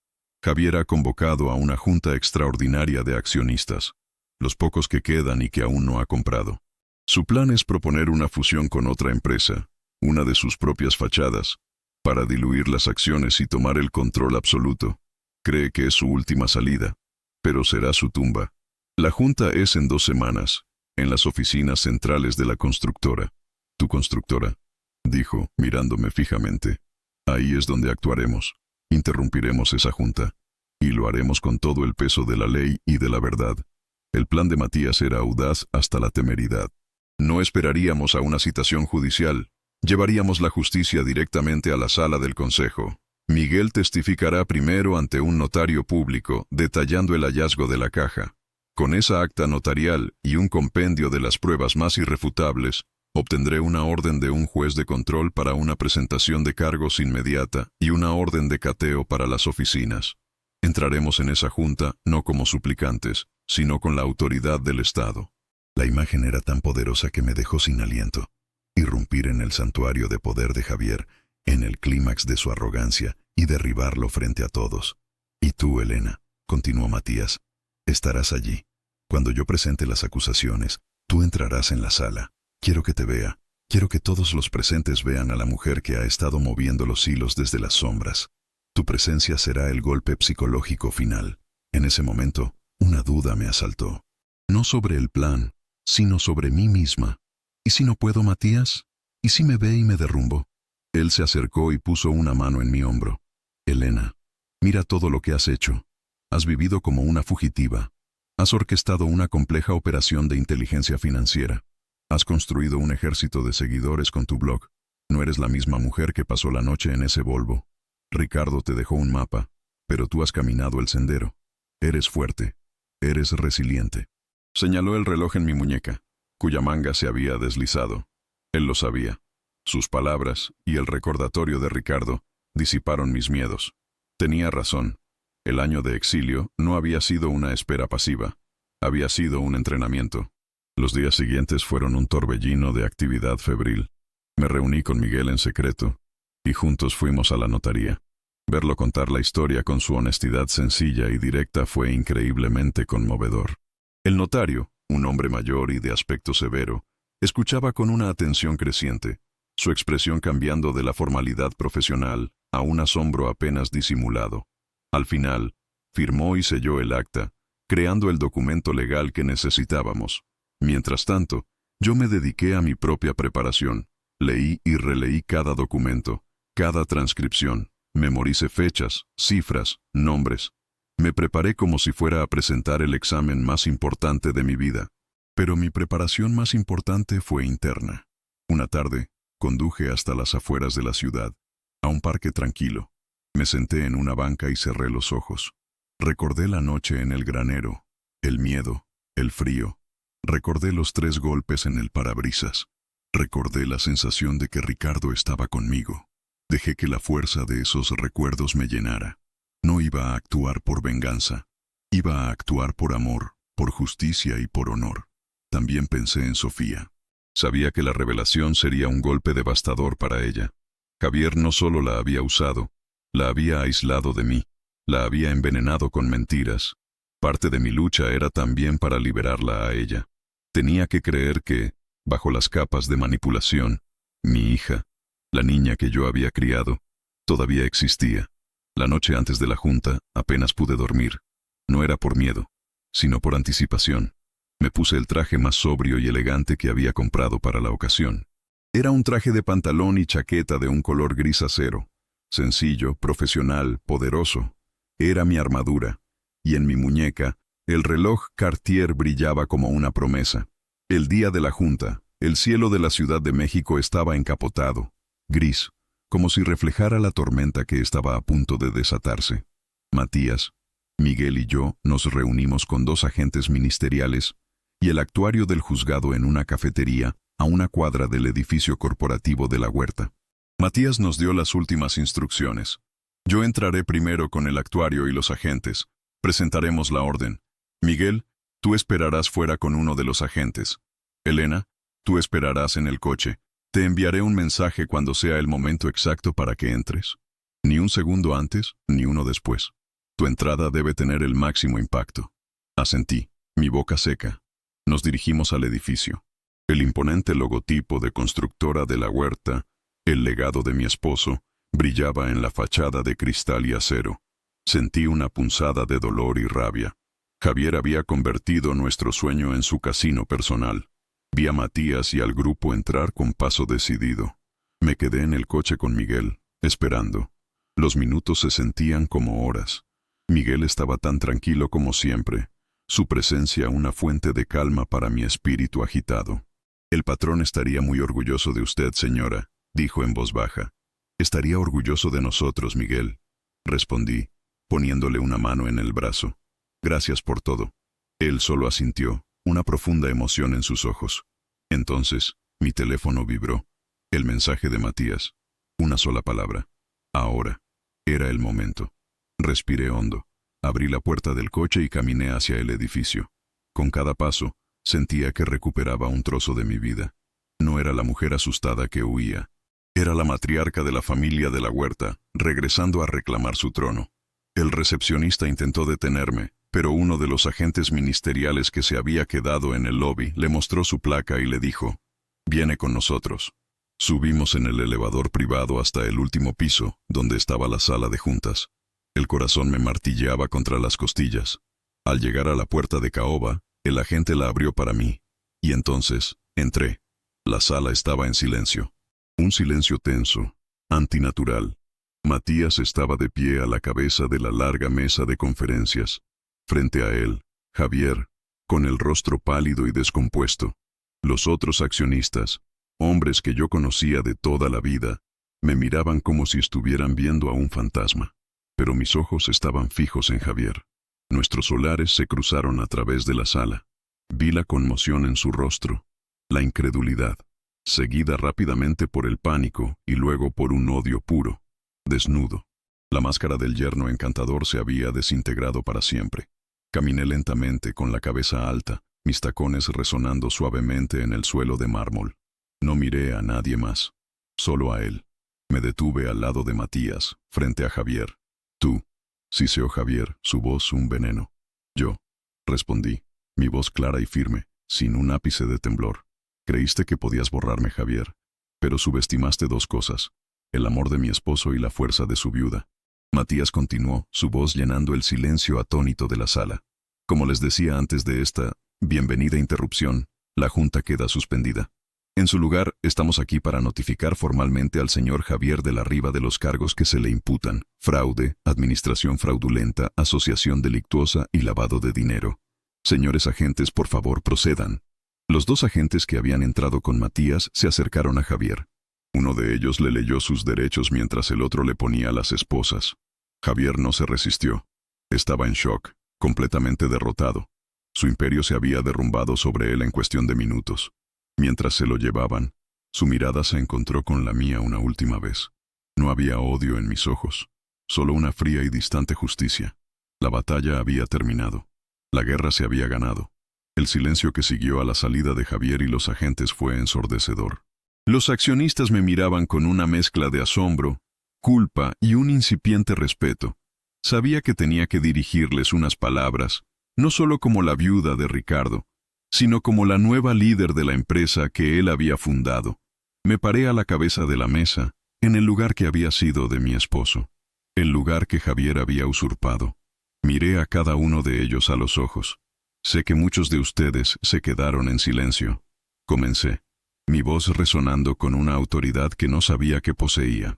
«Javier ha convocado a una junta extraordinaria de accionistas, los pocos que quedan y que aún no ha comprado. Su plan es proponer una fusión con otra empresa, una de sus propias fachadas, para diluir las acciones y tomar el control absoluto. Cree que es su última salida, pero será su tumba. La junta es en 2 semanas, en las oficinas centrales de la constructora». «¿Tu constructora?», dijo, mirándome fijamente. «Ahí es donde actuaremos. Interrumpiremos esa junta, y lo haremos con todo el peso de la ley y de la verdad». El plan de Matías era audaz hasta la temeridad. No esperaríamos a una citación judicial. Llevaríamos la justicia directamente a la sala del consejo. Miguel testificará primero ante un notario público, detallando el hallazgo de la caja. Con esa acta notarial y un compendio de las pruebas más irrefutables, obtendré una orden de un juez de control para una presentación de cargos inmediata y una orden de cateo para las oficinas. Entraremos en esa junta no como suplicantes, sino con la autoridad del Estado». La imagen era tan poderosa que me dejó sin aliento. Irrumpir en el santuario de poder de Javier, en el clímax de su arrogancia, y derribarlo frente a todos. «Y tú, Elena», continuó Matías, «estarás allí. Cuando yo presente las acusaciones, tú entrarás en la sala. Quiero que te vea. Quiero que todos los presentes vean a la mujer que ha estado moviendo los hilos desde las sombras. Tu presencia será el golpe psicológico final». En ese momento, una duda me asaltó. No sobre el plan, sino sobre mí misma. ¿Y si no puedo, Matías? ¿Y si me ve y me derrumbo? Él se acercó y puso una mano en mi hombro. «Elena, mira todo lo que has hecho. Has vivido como una fugitiva. Has orquestado una compleja operación de inteligencia financiera. Has construido un ejército de seguidores con tu blog. No eres la misma mujer que pasó la noche en ese Volvo. Ricardo te dejó un mapa, pero tú has caminado el sendero. Eres fuerte. Eres resiliente». Señaló el reloj en mi muñeca, cuya manga se había deslizado. Él lo sabía. Sus palabras y el recordatorio de Ricardo disiparon mis miedos. Tenía razón. El año de exilio no había sido una espera pasiva. Había sido un entrenamiento. Los días siguientes fueron un torbellino de actividad febril. Me reuní con Miguel en secreto, y juntos fuimos a la notaría. Verlo contar la historia con su honestidad sencilla y directa fue increíblemente conmovedor. El notario, un hombre mayor y de aspecto severo, escuchaba con una atención creciente, su expresión cambiando de la formalidad profesional a un asombro apenas disimulado. Al final, firmó y selló el acta, creando el documento legal que necesitábamos. Mientras tanto, yo me dediqué a mi propia preparación. Leí y releí cada documento, cada transcripción. Memoricé fechas, cifras, nombres. Me preparé como si fuera a presentar el examen más importante de mi vida. Pero mi preparación más importante fue interna. Una tarde, conduje hasta las afueras de la ciudad, a un parque tranquilo. Me senté en una banca y cerré los ojos. Recordé la noche en el granero, el miedo, el frío. Recordé los 3 golpes en el parabrisas. Recordé la sensación de que Ricardo estaba conmigo. Dejé que la fuerza de esos recuerdos me llenara. No iba a actuar por venganza. Iba a actuar por amor, por justicia y por honor. También pensé en Sofía. Sabía que la revelación sería un golpe devastador para ella. Javier no solo la había usado, la había aislado de mí, la había envenenado con mentiras, Parte de mi lucha era también para liberarla a ella. Tenía que creer que, bajo las capas de manipulación, mi hija, la niña que yo había criado, todavía existía. La noche antes de la junta apenas pude dormir. No era por miedo, sino por anticipación. Me puse el traje más sobrio y elegante que había comprado para la ocasión. Era un traje de pantalón y chaqueta de un color gris acero. Sencillo, profesional, poderoso. Era mi armadura. Y en mi muñeca, el reloj Cartier brillaba como una promesa. El día de la junta, el cielo de la Ciudad de México estaba encapotado, gris, como si reflejara la tormenta que estaba a punto de desatarse. Matías, Miguel y yo nos reunimos con 2 agentes ministeriales y el actuario del juzgado en una cafetería a una cuadra del edificio corporativo de la Huerta. Matías nos dio las últimas instrucciones. Yo entraré primero con el actuario y los agentes. Presentaremos la orden. Miguel, tú esperarás fuera con uno de los agentes. Elena, tú esperarás en el coche. Te enviaré un mensaje cuando sea el momento exacto para que entres. Ni un segundo antes, ni uno después. Tu entrada debe tener el máximo impacto. Asentí, mi boca seca. Nos dirigimos al edificio. El imponente logotipo de Constructora de la Huerta, el legado de mi esposo, brillaba en la fachada de cristal y acero. Sentí una punzada de dolor y rabia. Javier había convertido nuestro sueño en su casino personal. Vi a Matías y al grupo entrar con paso decidido. Me quedé en el coche con Miguel, esperando. Los minutos se sentían como horas. Miguel estaba tan tranquilo como siempre, su presencia una fuente de calma para mi espíritu agitado. El patrón estaría muy orgulloso de usted, señora, dijo en voz baja. Estaría orgulloso de nosotros, Miguel, respondí, poniéndole una mano en el brazo. Gracias por todo. Él solo asintió, una profunda emoción en sus ojos. Entonces, mi teléfono vibró. El mensaje de Matías. Una sola palabra. Ahora. Era el momento. Respiré hondo. Abrí la puerta del coche y caminé hacia el edificio. Con cada paso, sentía que recuperaba un trozo de mi vida. No era la mujer asustada que huía. Era la matriarca de la familia de la Huerta, regresando a reclamar su trono. El recepcionista intentó detenerme, pero uno de los agentes ministeriales que se había quedado en el lobby le mostró su placa y le dijo, «Viene con nosotros». Subimos en el elevador privado hasta el último piso, donde estaba la sala de juntas. El corazón me martilleaba contra las costillas. Al llegar a la puerta de caoba, el agente la abrió para mí. Y entonces, entré. La sala estaba en silencio. Un silencio tenso, antinatural. Matías estaba de pie a la cabeza de la larga mesa de conferencias. Frente a él, Javier, con el rostro pálido y descompuesto. Los otros accionistas, hombres que yo conocía de toda la vida, me miraban como si estuvieran viendo a un fantasma. Pero mis ojos estaban fijos en Javier. Nuestros solares se cruzaron a través de la sala. Vi la conmoción en su rostro, la incredulidad, seguida rápidamente por el pánico y luego por un odio puro, desnudo. La máscara del yerno encantador se había desintegrado para siempre. Caminé lentamente con la cabeza alta, mis tacones resonando suavemente en el suelo de mármol. No miré a nadie más, solo a él. Me detuve al lado de Matías, frente a Javier. Tú, siseó Javier, su voz un veneno. Yo, respondí, mi voz clara y firme, sin un ápice de temblor. Creíste que podías borrarme, Javier, pero subestimaste 2 cosas, el amor de mi esposo y la fuerza de su viuda. Matías continuó, su voz llenando el silencio atónito de la sala. Como les decía antes de esta bienvenida interrupción, la junta queda suspendida. En su lugar, estamos aquí para notificar formalmente al señor Javier de la Riva de los cargos que se le imputan: fraude, administración fraudulenta, asociación delictuosa y lavado de dinero. Señores agentes, por favor, procedan. Los 2 agentes que habían entrado con Matías se acercaron a Javier. Uno de ellos le leyó sus derechos mientras el otro le ponía las esposas. Javier no se resistió. Estaba en shock, completamente derrotado. Su imperio se había derrumbado sobre él en cuestión de minutos. Mientras se lo llevaban, su mirada se encontró con la mía una última vez. No había odio en mis ojos, solo una fría y distante justicia. La batalla había terminado. La guerra se había ganado. El silencio que siguió a la salida de Javier y los agentes fue ensordecedor. Los accionistas me miraban con una mezcla de asombro, culpa y un incipiente respeto. Sabía que tenía que dirigirles unas palabras, no solo como la viuda de Ricardo, sino como la nueva líder de la empresa que él había fundado. Me paré a la cabeza de la mesa, en el lugar que había sido de mi esposo, el lugar que Javier había usurpado. Miré a cada uno de ellos a los ojos. Sé que muchos de ustedes se quedaron en silencio. Comencé, mi voz resonando con una autoridad que no sabía que poseía.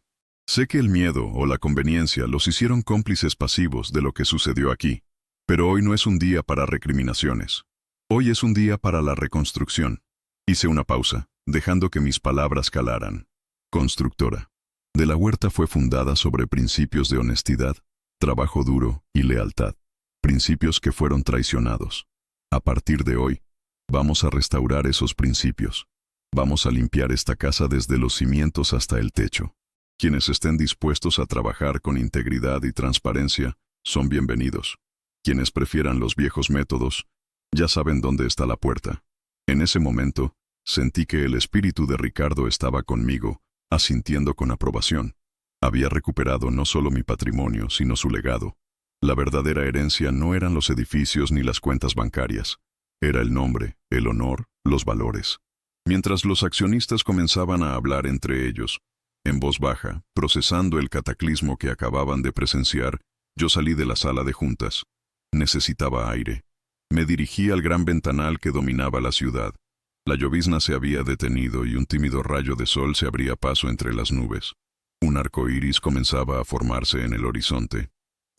Sé que el miedo o la conveniencia los hicieron cómplices pasivos de lo que sucedió aquí, pero hoy no es un día para recriminaciones. Hoy es un día para la reconstrucción. Hice una pausa, dejando que mis palabras calaran. Constructora. De la Huerta fue fundada sobre principios de honestidad, trabajo duro y lealtad. Principios que fueron traicionados. A partir de hoy, vamos a restaurar esos principios. Vamos a limpiar esta casa desde los cimientos hasta el techo. Quienes estén dispuestos a trabajar con integridad y transparencia son bienvenidos. Quienes prefieran los viejos métodos, ya saben dónde está la puerta. En ese momento, sentí que el espíritu de Ricardo estaba conmigo, asintiendo con aprobación. Había recuperado no solo mi patrimonio, sino su legado. La verdadera herencia no eran los edificios ni las cuentas bancarias. Era el nombre, el honor, los valores. Mientras los accionistas comenzaban a hablar entre ellos, en voz baja, procesando el cataclismo que acababan de presenciar, yo salí de la sala de juntas. Necesitaba aire. Me dirigí al gran ventanal que dominaba la ciudad. La llovizna se había detenido y un tímido rayo de sol se abría paso entre las nubes. Un arco iris comenzaba a formarse en el horizonte.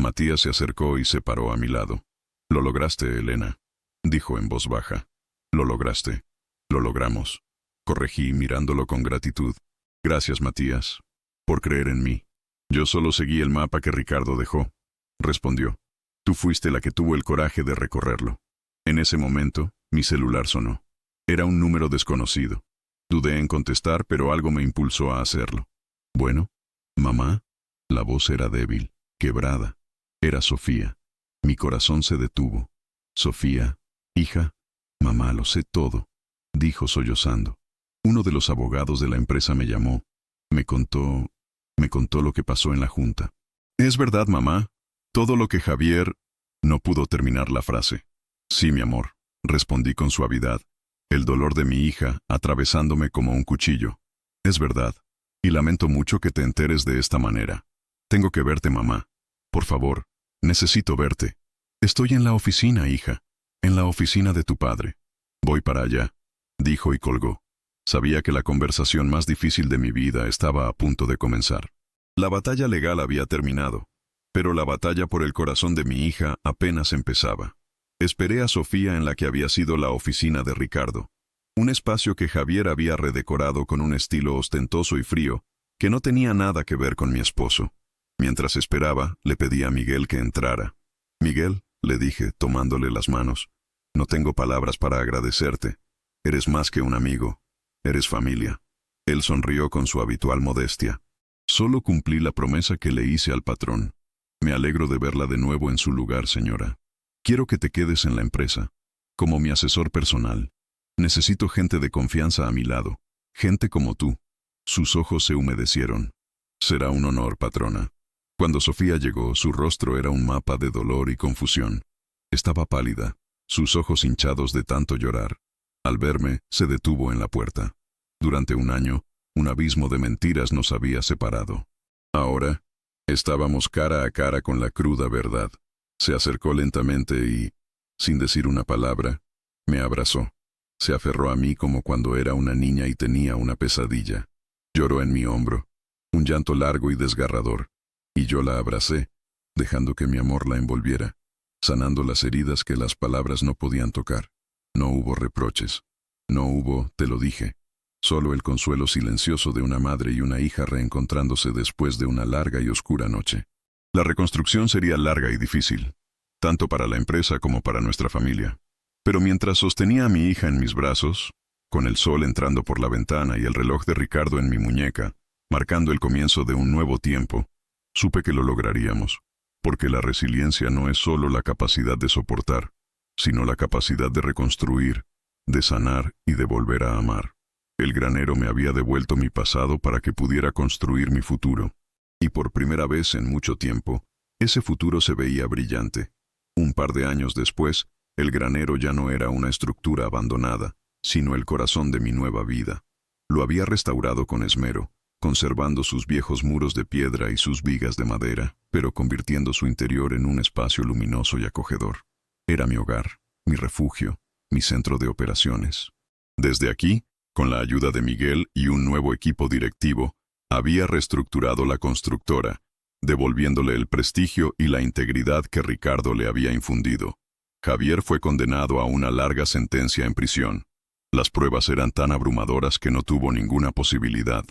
Matías se acercó y se paró a mi lado. «Lo lograste, Elena», dijo en voz baja. «Lo lograste. Lo logramos», corregí mirándolo con gratitud. «Gracias, Matías, por creer en mí». «Yo solo seguí el mapa que Ricardo dejó», respondió. «Tú fuiste la que tuvo el coraje de recorrerlo». En ese momento, mi celular sonó. Era un número desconocido. Dudé en contestar, pero algo me impulsó a hacerlo. «Bueno, mamá». La voz era débil, quebrada. Era Sofía. Mi corazón se detuvo. «Sofía, hija». «Mamá, lo sé todo», dijo sollozando. Uno de los abogados de la empresa me llamó. Me contó lo que pasó en la junta. «¿Es verdad, mamá? Todo lo que Javier...» No pudo terminar la frase. «Sí, mi amor», respondí con suavidad, el dolor de mi hija atravesándome como un cuchillo. «Es verdad, y lamento mucho que te enteres de esta manera. Tengo que verte, mamá. Por favor, necesito verte». «Estoy en la oficina, hija, en la oficina de tu padre». «Voy para allá», dijo y colgó. Sabía que la conversación más difícil de mi vida estaba a punto de comenzar. La batalla legal había terminado, pero la batalla por el corazón de mi hija apenas empezaba. Esperé a Sofía en la que había sido la oficina de Ricardo, un espacio que Javier había redecorado con un estilo ostentoso y frío, que no tenía nada que ver con mi esposo. Mientras esperaba, le pedí a Miguel que entrara. «Miguel», le dije, tomándole las manos, «no tengo palabras para agradecerte. Eres más que un amigo. Eres familia». Él sonrió con su habitual modestia. «Solo cumplí la promesa que le hice al patrón. Me alegro de verla de nuevo en su lugar, señora. Quiero que te quedes en la empresa, como mi asesor personal. Necesito gente de confianza a mi lado, gente como tú». Sus ojos se humedecieron. «Será un honor, patrona». Cuando Sofía llegó, su rostro era un mapa de dolor y confusión. Estaba pálida, sus ojos hinchados de tanto llorar. Al verme, se detuvo en la puerta. Durante un año, un abismo de mentiras nos había separado. Ahora, estábamos cara a cara con la cruda verdad. Se acercó lentamente y, sin decir una palabra, me abrazó. Se aferró a mí como cuando era una niña y tenía una pesadilla. Lloró en mi hombro, un llanto largo y desgarrador, y yo la abracé, dejando que mi amor la envolviera, sanando las heridas que las palabras no podían tocar. No hubo reproches. No hubo, te lo dije, solo el consuelo silencioso de una madre y una hija reencontrándose después de una larga y oscura noche. La reconstrucción sería larga y difícil, tanto para la empresa como para nuestra familia. Pero mientras sostenía a mi hija en mis brazos, con el sol entrando por la ventana y el reloj de Ricardo en mi muñeca, marcando el comienzo de un nuevo tiempo, supe que lo lograríamos, porque la resiliencia no es solo la capacidad de soportar, sino la capacidad de reconstruir, de sanar y de volver a amar. El granero me había devuelto mi pasado para que pudiera construir mi futuro, y por primera vez en mucho tiempo, ese futuro se veía brillante. Un par de años después, el granero ya no era una estructura abandonada, sino el corazón de mi nueva vida. Lo había restaurado con esmero, conservando sus viejos muros de piedra y sus vigas de madera, pero convirtiendo su interior en un espacio luminoso y acogedor. Era mi hogar, mi refugio, mi centro de operaciones. Desde aquí, con la ayuda de Miguel y un nuevo equipo directivo, había reestructurado la constructora, devolviéndole el prestigio y la integridad que Ricardo le había infundido. Javier fue condenado a una larga sentencia en prisión. Las pruebas eran tan abrumadoras que no tuvo ninguna posibilidad.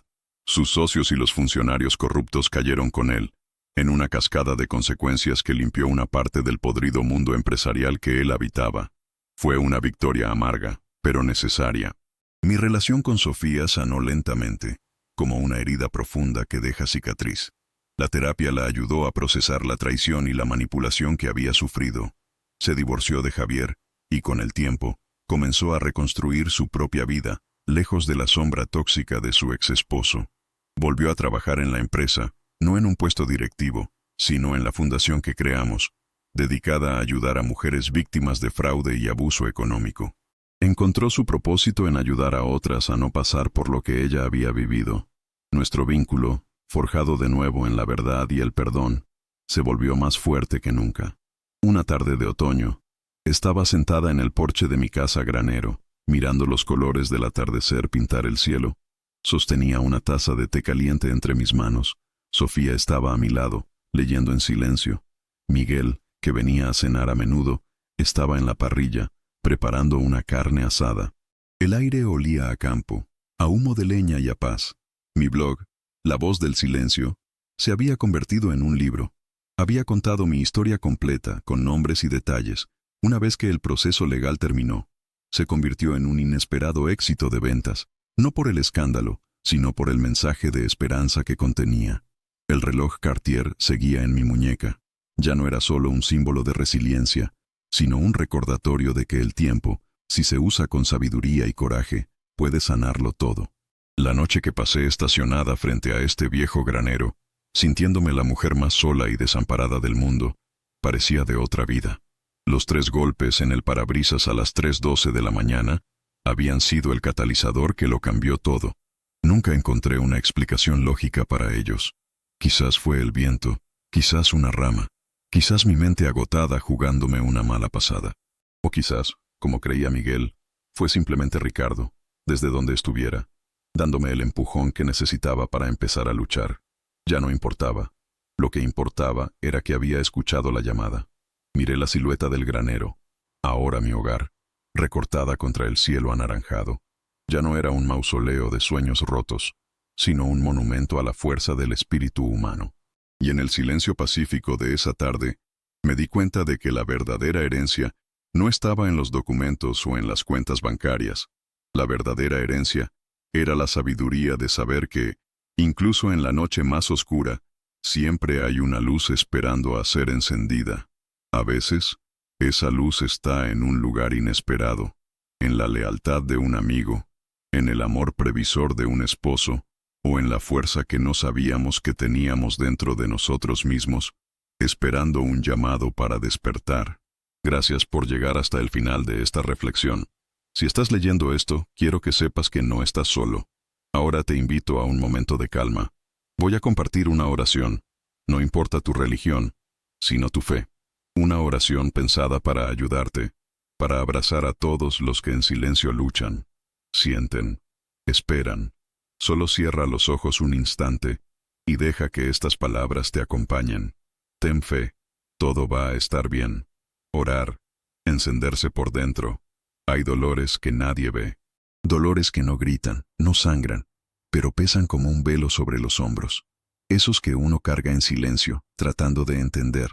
Sus socios y los funcionarios corruptos cayeron con él, en una cascada de consecuencias que limpió una parte del podrido mundo empresarial que él habitaba. Fue una victoria amarga, pero necesaria. Mi relación con Sofía sanó lentamente, como una herida profunda que deja cicatriz. La terapia la ayudó a procesar la traición y la manipulación que había sufrido. Se divorció de Javier, y con el tiempo, comenzó a reconstruir su propia vida, lejos de la sombra tóxica de su ex-esposo. Volvió a trabajar en la empresa, no en un puesto directivo, sino en la fundación que creamos, dedicada a ayudar a mujeres víctimas de fraude y abuso económico. Encontró su propósito en ayudar a otras a no pasar por lo que ella había vivido. Nuestro vínculo, forjado de nuevo en la verdad y el perdón, se volvió más fuerte que nunca. Una tarde de otoño, estaba sentada en el porche de mi casa granero, mirando los colores del atardecer pintar el cielo. Sostenía una taza de té caliente entre mis manos. Sofía estaba a mi lado, leyendo en silencio. Miguel, que venía a cenar a menudo, estaba en la parrilla, preparando una carne asada. El aire olía a campo, a humo de leña y a paz. Mi blog, La Voz del Silencio, se había convertido en un libro. Había contado mi historia completa, con nombres y detalles. Una vez que el proceso legal terminó, se convirtió en un inesperado éxito de ventas, no por el escándalo, sino por el mensaje de esperanza que contenía. El reloj Cartier seguía en mi muñeca. Ya no era solo un símbolo de resiliencia, sino un recordatorio de que el tiempo, si se usa con sabiduría y coraje, puede sanarlo todo. La noche que pasé estacionada frente a este viejo granero, sintiéndome la mujer más sola y desamparada del mundo, parecía de otra vida. Los 3 golpes en el parabrisas a las 3:12 de la mañana habían sido el catalizador que lo cambió todo. Nunca encontré una explicación lógica para ellos. Quizás fue el viento, quizás una rama, quizás mi mente agotada jugándome una mala pasada. O quizás, como creía Miguel, fue simplemente Ricardo, desde donde estuviera, dándome el empujón que necesitaba para empezar a luchar. Ya no importaba. Lo que importaba era que había escuchado la llamada. Miré la silueta del granero, ahora mi hogar, recortada contra el cielo anaranjado. Ya no era un mausoleo de sueños rotos, sino un monumento a la fuerza del espíritu humano. Y en el silencio pacífico de esa tarde, me di cuenta de que la verdadera herencia no estaba en los documentos o en las cuentas bancarias. La verdadera herencia era la sabiduría de saber que, incluso en la noche más oscura, siempre hay una luz esperando a ser encendida. A veces, esa luz está en un lugar inesperado, en la lealtad de un amigo, en el amor previsor de un esposo, o en la fuerza que no sabíamos que teníamos dentro de nosotros mismos, esperando un llamado para despertar. Gracias por llegar hasta el final de esta reflexión. Si estás leyendo esto, quiero que sepas que no estás solo. Ahora te invito a un momento de calma. Voy a compartir una oración. No importa tu religión, sino tu fe. Una oración pensada para ayudarte, para abrazar a todos los que en silencio luchan, sienten, esperan. Solo cierra los ojos un instante y deja que estas palabras te acompañen. Ten fe, todo va a estar bien. Orar, encenderse por dentro. Hay dolores que nadie ve. Dolores que no gritan, no sangran, pero pesan como un velo sobre los hombros. Esos que uno carga en silencio, tratando de entender,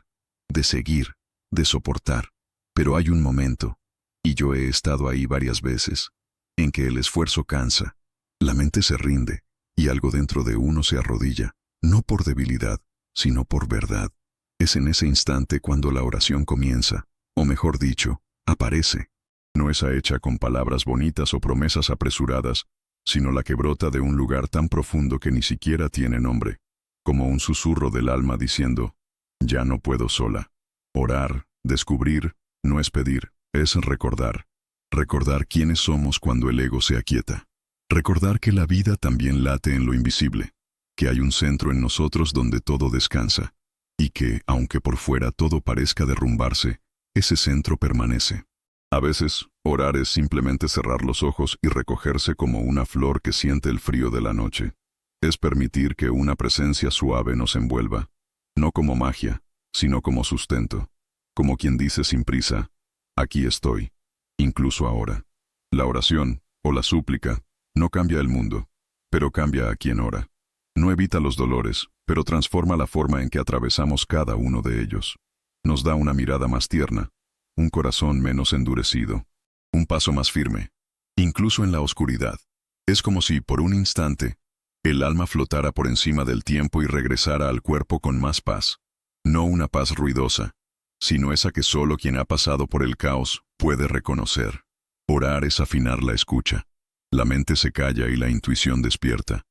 de seguir, de soportar. Pero hay un momento, y yo he estado ahí varias veces, en que el esfuerzo cansa, la mente se rinde, y algo dentro de uno se arrodilla, no por debilidad, sino por verdad. Es en ese instante cuando la oración comienza, o mejor dicho, aparece. No esa hecha con palabras bonitas o promesas apresuradas, sino la que brota de un lugar tan profundo que ni siquiera tiene nombre, como un susurro del alma diciendo, ya no puedo sola. Orar, Descubrir no es pedir, es recordar. Recordar quiénes somos cuando el ego se aquieta. Recordar que la vida también late en lo invisible, que hay un centro en nosotros donde todo descansa, y que, aunque por fuera todo parezca derrumbarse, ese centro permanece. A veces, orar es simplemente cerrar los ojos y recogerse como una flor que siente el frío de la noche. Es permitir que una presencia suave nos envuelva, no como magia, sino como sustento, como quien dice sin prisa, aquí estoy, incluso ahora. La oración, o la súplica, no cambia el mundo, pero cambia a quien ora. No evita los dolores, pero transforma la forma en que atravesamos cada uno de ellos. Nos da una mirada más tierna, un corazón menos endurecido, un paso más firme, incluso en la oscuridad. Es como si, por un instante, el alma flotara por encima del tiempo y regresara al cuerpo con más paz. No una paz ruidosa, sino esa que solo quien ha pasado por el caos puede reconocer. Orar es afinar la escucha. La mente se calla y la intuición despierta.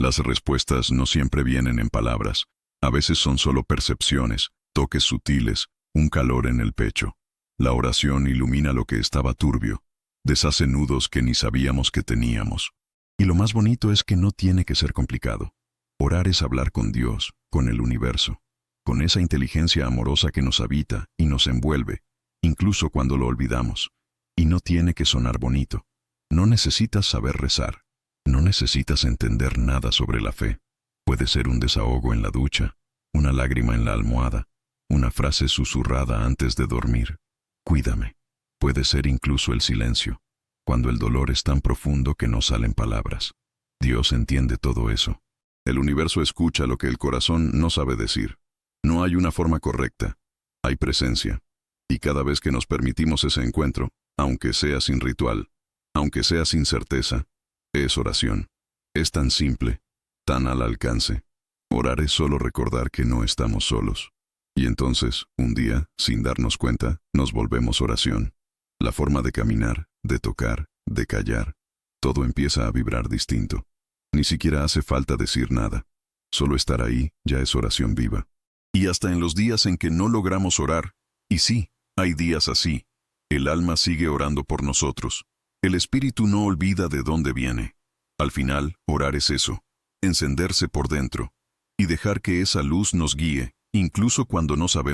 Las respuestas no siempre vienen en palabras. A veces son solo percepciones, toques sutiles, un calor en el pecho. La oración ilumina lo que estaba turbio, deshace nudos que ni sabíamos que teníamos. Y lo más bonito es que no tiene que ser complicado. Orar es hablar con Dios, con el universo, con esa inteligencia amorosa que nos habita y nos envuelve, incluso cuando lo olvidamos. Y no tiene que sonar bonito. No necesitas saber rezar. No necesitas entender nada sobre la fe. Puede ser un desahogo en la ducha, una lágrima en la almohada, una frase susurrada antes de dormir. Cuídame. Puede ser incluso el silencio, cuando el dolor es tan profundo que no salen palabras. Dios entiende todo eso. El universo escucha lo que el corazón no sabe decir. No hay una forma correcta. Hay presencia. Y cada vez que nos permitimos ese encuentro, aunque sea sin ritual, aunque sea sin certeza, es oración. Es tan simple, tan al alcance. Orar es solo recordar que no estamos solos. Y entonces, un día, sin darnos cuenta, nos volvemos oración. La forma de caminar, de tocar, de callar, todo empieza a vibrar distinto. Ni siquiera hace falta decir nada. Solo estar ahí ya es oración viva. Y hasta en los días en que no logramos orar, y sí, hay días así, el alma sigue orando por nosotros. El espíritu no olvida de dónde viene. Al final, orar es eso, encenderse por dentro, y dejar que esa luz nos guíe, incluso cuando no sabemos